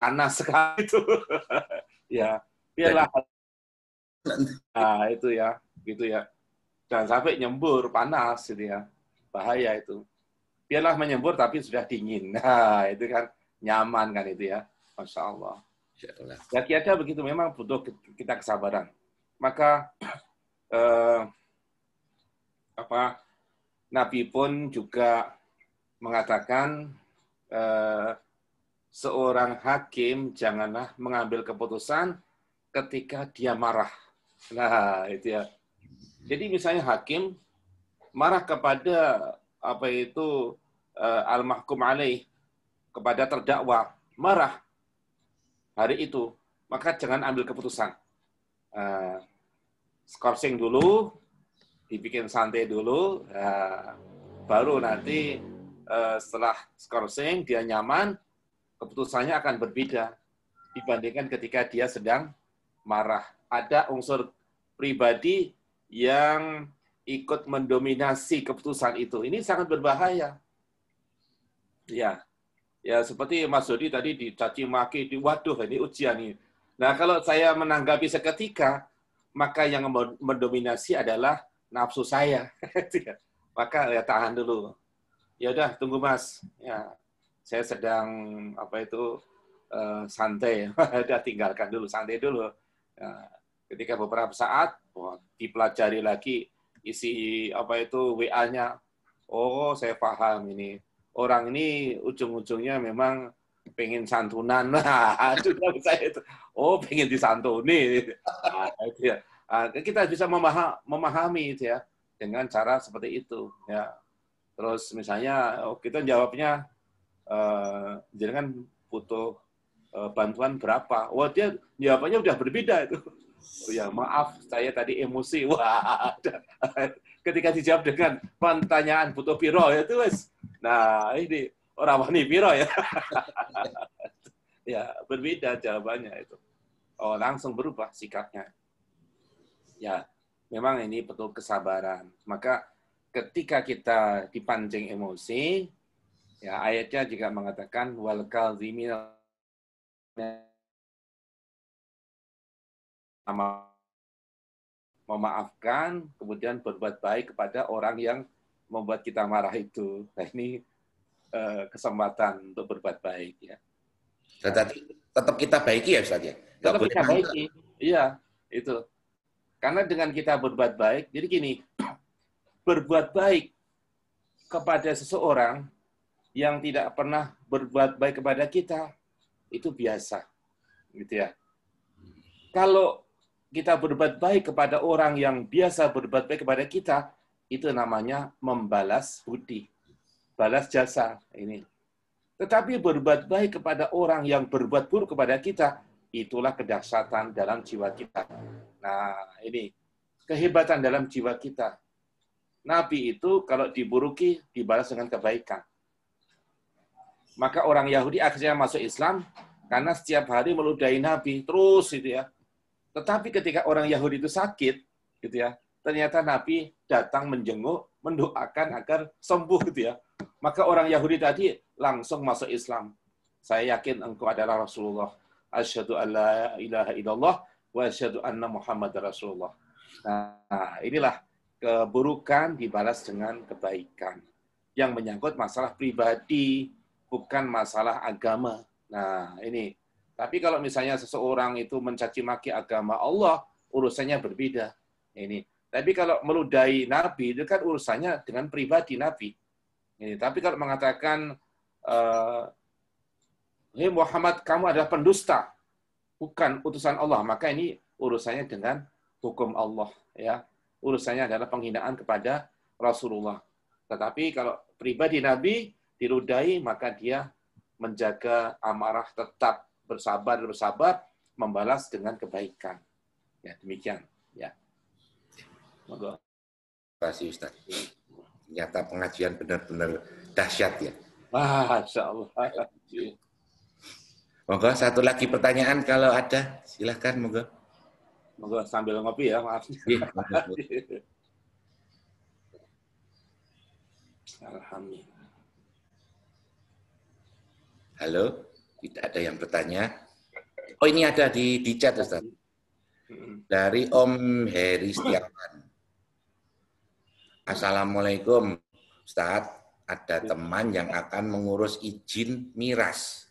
panas sekali itu. Ya, biarlah. Nah, itu ya, gitu ya. Jangan sampai nyembur, panas gitu ya. Bahaya itu. Biarlah menyembur tapi sudah dingin. Nah, itu kan nyaman kan itu ya. Masya Allah. Ya kira-kira begitu, memang butuh kita kesabaran. Maka Nabi pun juga mengatakan seorang hakim janganlah mengambil keputusan ketika dia marah. Nah, itu ya. Jadi misalnya hakim marah kepada al-mahkum alaih, kepada terdakwa, marah hari itu, maka jangan ambil keputusan. Skorsing dulu, dibikin santai dulu, baru nanti setelah skorsing dia nyaman, keputusannya akan berbeda dibandingkan ketika dia sedang marah. Ada unsur pribadi yang ikut mendominasi keputusan itu. Ini sangat berbahaya. Ya seperti Mas Dodi tadi dicaci maki, waduh ini ujian ini. Nah kalau saya menanggapi seketika, maka yang mendominasi adalah nafsu saya. Maka ya tahan dulu. Ya udah tunggu Mas. Ya saya sedang santai. Udah tinggalkan dulu, santai dulu. Ya, ketika beberapa saat dipelajari lagi isi WA-nya. Oh saya paham ini. Orang ini ujung-ujungnya memang pengen santunan. Nah, sudah saya itu. Oh, pengen disantuni. Nah, itu ya. Kita bisa memahami itu ya dengan cara seperti itu ya. Terus misalnya kita jawabnya jangan butuh bantuan berapa. Wah, dia jawabannya udah berbeda itu. Oh ya, maaf, saya tadi emosi. Wah, ketika dijawab dengan pertanyaan butuh piro ya itu wes. Nah, ini orang wani piro ya. Ya, berbeda jawabannya itu. Oh, langsung berubah sikapnya. Ya, memang ini betul kesabaran. Maka ketika kita dipancing emosi, ya ayatnya juga mengatakan wal kadzimin memaafkan, kemudian berbuat baik kepada orang yang membuat kita marah itu. Nah, ini kesempatan untuk berbuat baik ya. Tetapi tetap kita baiki ya Ustaz ya. Tetap kita baiki. Iya, itu. Karena dengan kita berbuat baik, jadi gini, berbuat baik kepada seseorang yang tidak pernah berbuat baik kepada kita, itu biasa. Gitu ya. Kalau kita berbuat baik kepada orang yang biasa berbuat baik kepada kita, itu namanya membalas budi. Balas jasa ini. Tetapi berbuat baik kepada orang yang berbuat buruk kepada kita, itulah kedahsyatan dalam jiwa kita. Nah, ini kehebatan dalam jiwa kita. Nabi itu kalau diburuki dibalas dengan kebaikan. Maka orang Yahudi akhirnya masuk Islam karena setiap hari meludahi Nabi terus itu ya. Tetapi ketika orang Yahudi itu sakit, gitu ya, ternyata Nabi datang menjenguk, mendoakan agar sembuh gitu ya. Maka orang Yahudi tadi langsung masuk Islam. Saya yakin engkau adalah Rasulullah. Asyhadu an la ilaha illallah wa asyhadu anna Muhammad Rasulullah. Nah, inilah keburukan dibalas dengan kebaikan. Yang menyangkut masalah pribadi, bukan masalah agama. Nah, ini. Tapi kalau misalnya seseorang itu mencaci maki agama Allah, urusannya berbeda. Ini. Tapi kalau meludahi Nabi, itu kan urusannya dengan pribadi Nabi. Ini. Tapi kalau mengatakan, hei Muhammad, kamu adalah pendusta, bukan utusan Allah, maka ini urusannya dengan hukum Allah. Ya, urusannya adalah penghinaan kepada Rasulullah. Tetapi kalau pribadi Nabi diludahi, maka dia menjaga amarah, tetap bersabar, membalas dengan kebaikan. Ya, demikian. Ya. Moga. Terima kasih Ustaz. Ternyata pengajian benar-benar dahsyat ya. Masya Allah. Moga satu lagi pertanyaan kalau ada, silahkan moga. Moga sambil ngopi ya, maaf. Alhamdulillah. Halo, tidak ada yang bertanya. Oh, ini ada di chat, Ustaz. Dari Om Heri Setiawan. Assalamualaikum, Ustaz. Ada teman yang akan mengurus izin miras.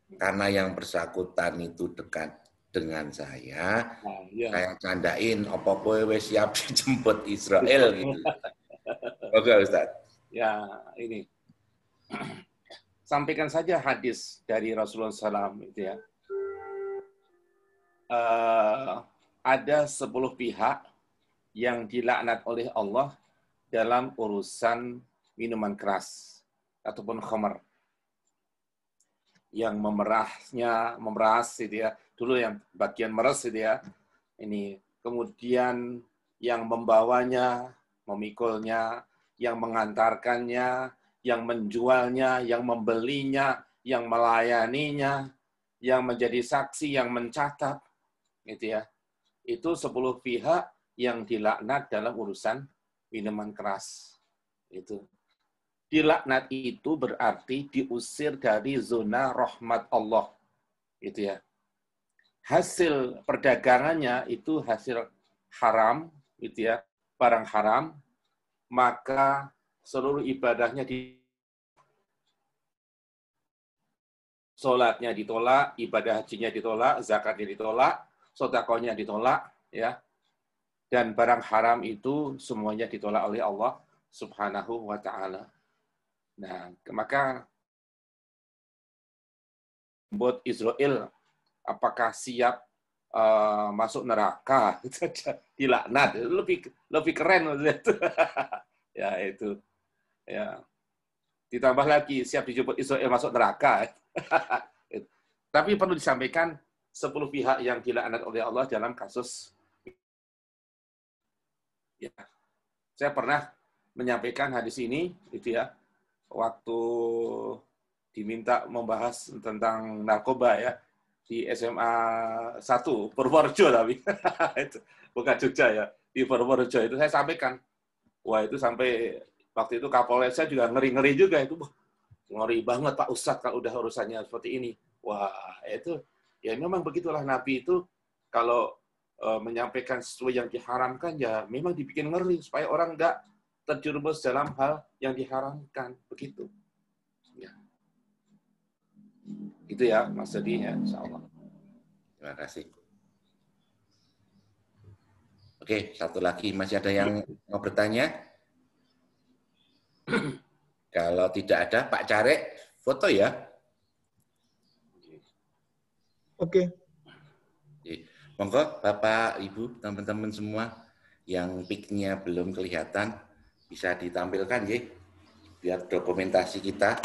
Karena yang bersangkutan itu dekat dengan saya candain, apa kowe wis siap dijemput Israel gitu. Oke, Ustaz. Ya, ini. Sampaikan saja hadis dari Rasulullah SAW itu ya. Ada 10 pihak yang dilaknat oleh Allah dalam urusan minuman keras ataupun khamar. Yang memeras itu ya. Dulu yang bagian meres itu ya. Ini kemudian yang membawanya, memikulnya, yang mengantarkannya, yang menjualnya, yang membelinya, yang melayaninya, yang menjadi saksi, yang mencatat, gitu ya. Itu 10 pihak yang dilaknat dalam urusan minuman keras. Itu. Dilaknat itu berarti diusir dari zona rahmat Allah. Gitu ya. Hasil perdagangannya itu hasil haram, gitu ya, barang haram, maka seluruh ibadahnya sholatnya ditolak, ibadah hajinya ditolak, zakatnya ditolak, sedekahnya ditolak, ya. Dan barang haram itu semuanya ditolak oleh Allah Subhanahu wa taala. Nah, maka buat Israel apakah siap masuk neraka? Dilaknat, lebih keren itu. Ya itu. Ya. Ditambah lagi siap dijemput Israel masuk neraka. Tapi perlu disampaikan 10 pihak yang dilaknat oleh Allah dalam kasus. Ya. Saya pernah menyampaikan hadis ini, itu ya, waktu diminta membahas tentang narkoba ya di SMA 1 Purworejo tapi itu bukan Jogja ya, di Purworejo itu saya sampaikan. Wah, itu sampai waktu itu Kapolresnya juga ngeri-ngeri juga itu. Ngeri banget Pak Ustadz kalau udah urusannya seperti ini. Wah, itu ya memang begitulah Nabi itu kalau menyampaikan sesuatu yang diharamkan ya memang dibikin ngeri supaya orang nggak terjerumus dalam hal yang diharamkan begitu. Ya. Itu ya Mas Dedi ya, insyaallah. Terima kasih. Oke, satu lagi masih ada yang mau bertanya? Kalau tidak ada, Pak Carek, foto ya. Oke. Monggo, Bapak, Ibu, teman-teman semua yang pic-nya belum kelihatan, bisa ditampilkan ya, biar dokumentasi kita.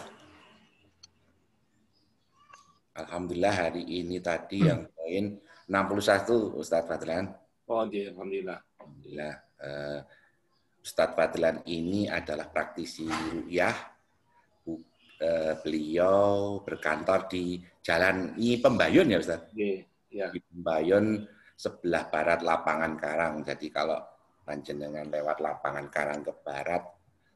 Alhamdulillah hari ini tadi yang poin 61, Ustadz Fadlan. Oh, iya, alhamdulillah. Alhamdulillah. Ustadz Fadlan ini adalah praktisi ruqyah. Beliau berkantor di Jalan Pembayun ya Ustadz? Ya. Di Pembayun sebelah barat lapangan Karang. Jadi kalau panjenengan lewat lapangan Karang ke barat,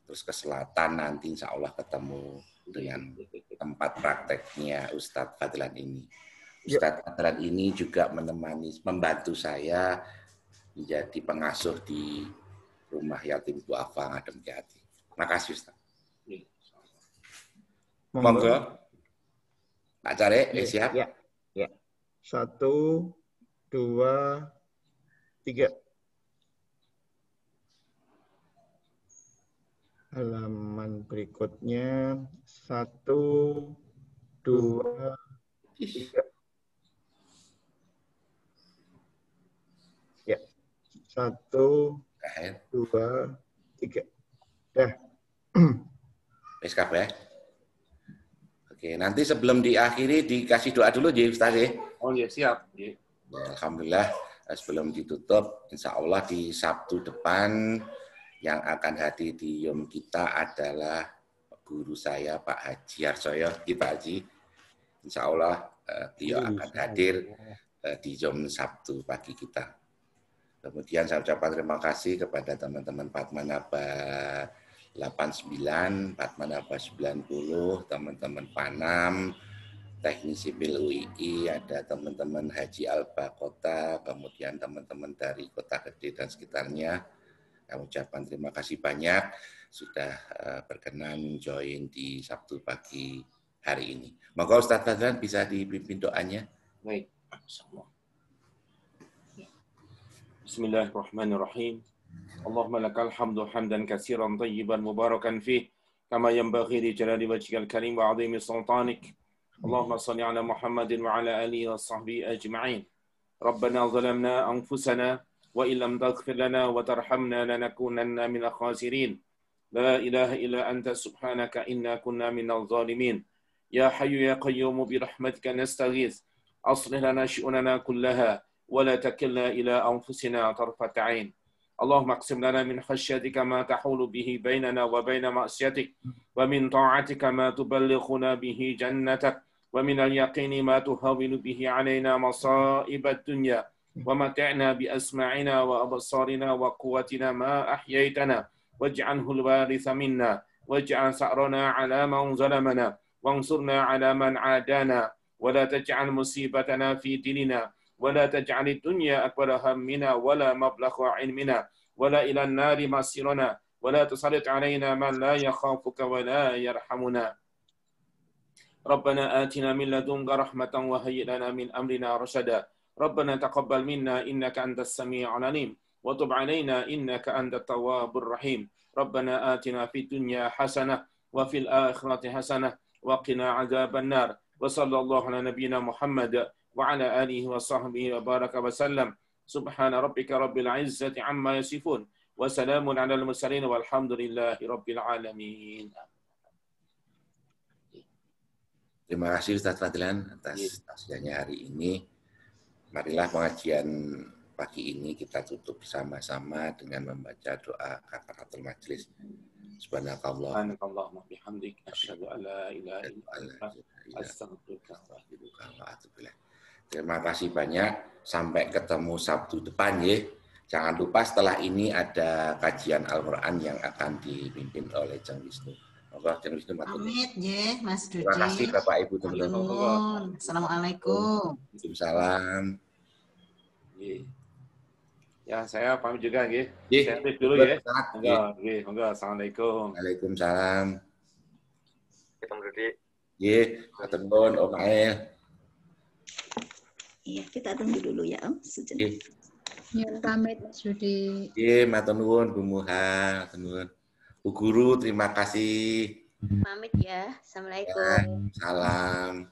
terus ke selatan nanti insya Allah ketemu dengan tempat prakteknya Ustadz Fadlan ini. Ustadz Fadlan ini juga membantu saya menjadi pengasuh di Rumah Yatim Duafa Ngadem Jati. Terima kasih Ustadz. Monggo. Pak Carek, siap? Ya. 1, 2, 3. Halaman berikutnya 1, 2, 3. Ya. 1, 2, 3. Dah. SKP. Oke, nanti sebelum diakhiri dikasih doa dulu ya Ustaz ya. Oh iya, siap. Ya. Alhamdulillah sebelum ditutup, insya Allah di Sabtu depan yang akan hadir di Yom kita adalah guru saya Pak Haji Harsoyo, Pak Haji. Insya Allah beliau akan hadir di Yom Sabtu pagi kita. Kemudian saya ucapkan terima kasih kepada teman-teman Fatmanaba 89, Fatmanaba 90, teman-teman Panam, Teknik Sipil UII, ada teman-teman Haji Alba Kota, kemudian teman-teman dari Kota Gede dan sekitarnya. Kami ucapkan terima kasih banyak sudah berkenan join di Sabtu pagi hari ini. Maka Ustaz Fadlan bisa dipimpin doanya. Baik. Bismillahirrahmanirrahim. Allahumma lakal hamdu hamdan katsiran tayyiban mubarakan fih kama yanbaghi li jalali wajhikal karim wa 'azimi sultanik. Allahumma shalli 'ala Muhammadin wa 'ala alihi wa sahbihi ajma'in. Rabbana zalamna anfusana wa illam taghfir lana wa tarhamna lanakunanna minal khasirin. La ilaha illa anta subhanaka inna kunna minal zalimin. Ya hayyu ya qayyum bi rahmatika nastaghits. Aslih lana syu'unana kullaha wa la takilna ila anfusina tarfata 'ain. Allahumma aqsim lana min khashyatika ma tahulu bihi bainana wa baina ma'siyatik wa min ta'atika ma tuballighuna bihi jannatak wa min al-yaqini ma tuhawwinu bihi 'alaina masa'ibad dunya. ومتعنا بأسماعنا وأبصارنا وقوتنا ما أحييتنا واجعله الوارث منا واجعل ثأرنا على من ظلمنا وانصرنا على من عادانا ولا تجعل مصيبتنا في ديننا ولا تجعل الدنيا أكبر همنا ولا مبلغ علمنا ولا إلى النار مصيرنا ولا تسلط علينا من لا يخافك ولا يرحمنا ربنا آتنا من لدنك رحمة وهيئ لنا من أمرنا رشدا ربنا تقبل منا إنك أنت السميع العليم وتب علينا إنك أنت التواب الرحيم ربنا آتنا في الدنيا حسنة وفي الآخرة حسنة وقنا عذاب النار وصلى الله على نبينا محمد وعلى آله وصحبه وبارك وسلم سبحان ربك رب العزة عما يصفون وسلام على المرسلين والحمد لله رب العالمين. Terima kasih Ustaz Fadlan atas tausiahnya hari ini. Marilah pengajian pagi ini kita tutup bersama-sama dengan membaca doa kafaratul majelis. Subhanakallahumma bihamdik asyhadu an la ilaha illa anta astaghfiruka wa atubu ilaik. Terima kasih banyak. Sampai ketemu Sabtu depan ya. Jangan lupa setelah ini ada kajian Al-Qur'an yang akan dipimpin oleh Jeng Wisnu. Moga Jeng Wisnu matur. Amit nggih Mas Dudi. Terima kasih Bapak Ibu teman-teman. Assalamualaikum. Waalaikumsalam. Ya, saya pamit juga nggih. Saya aktif dulu ya. Monggo. Assalamualaikum. Waalaikumsalam. Kita Dudi. Nggih, matur nuwun Om Ael. Iya, kita tunggu dulu ya Om. Sejenak. Ya, pamit Mas Dudi. Nggih, matur nuwun Bu Muha, matur nuwun. Bu Guru, terima kasih. Pamit ya. Assalamualaikum. Salam.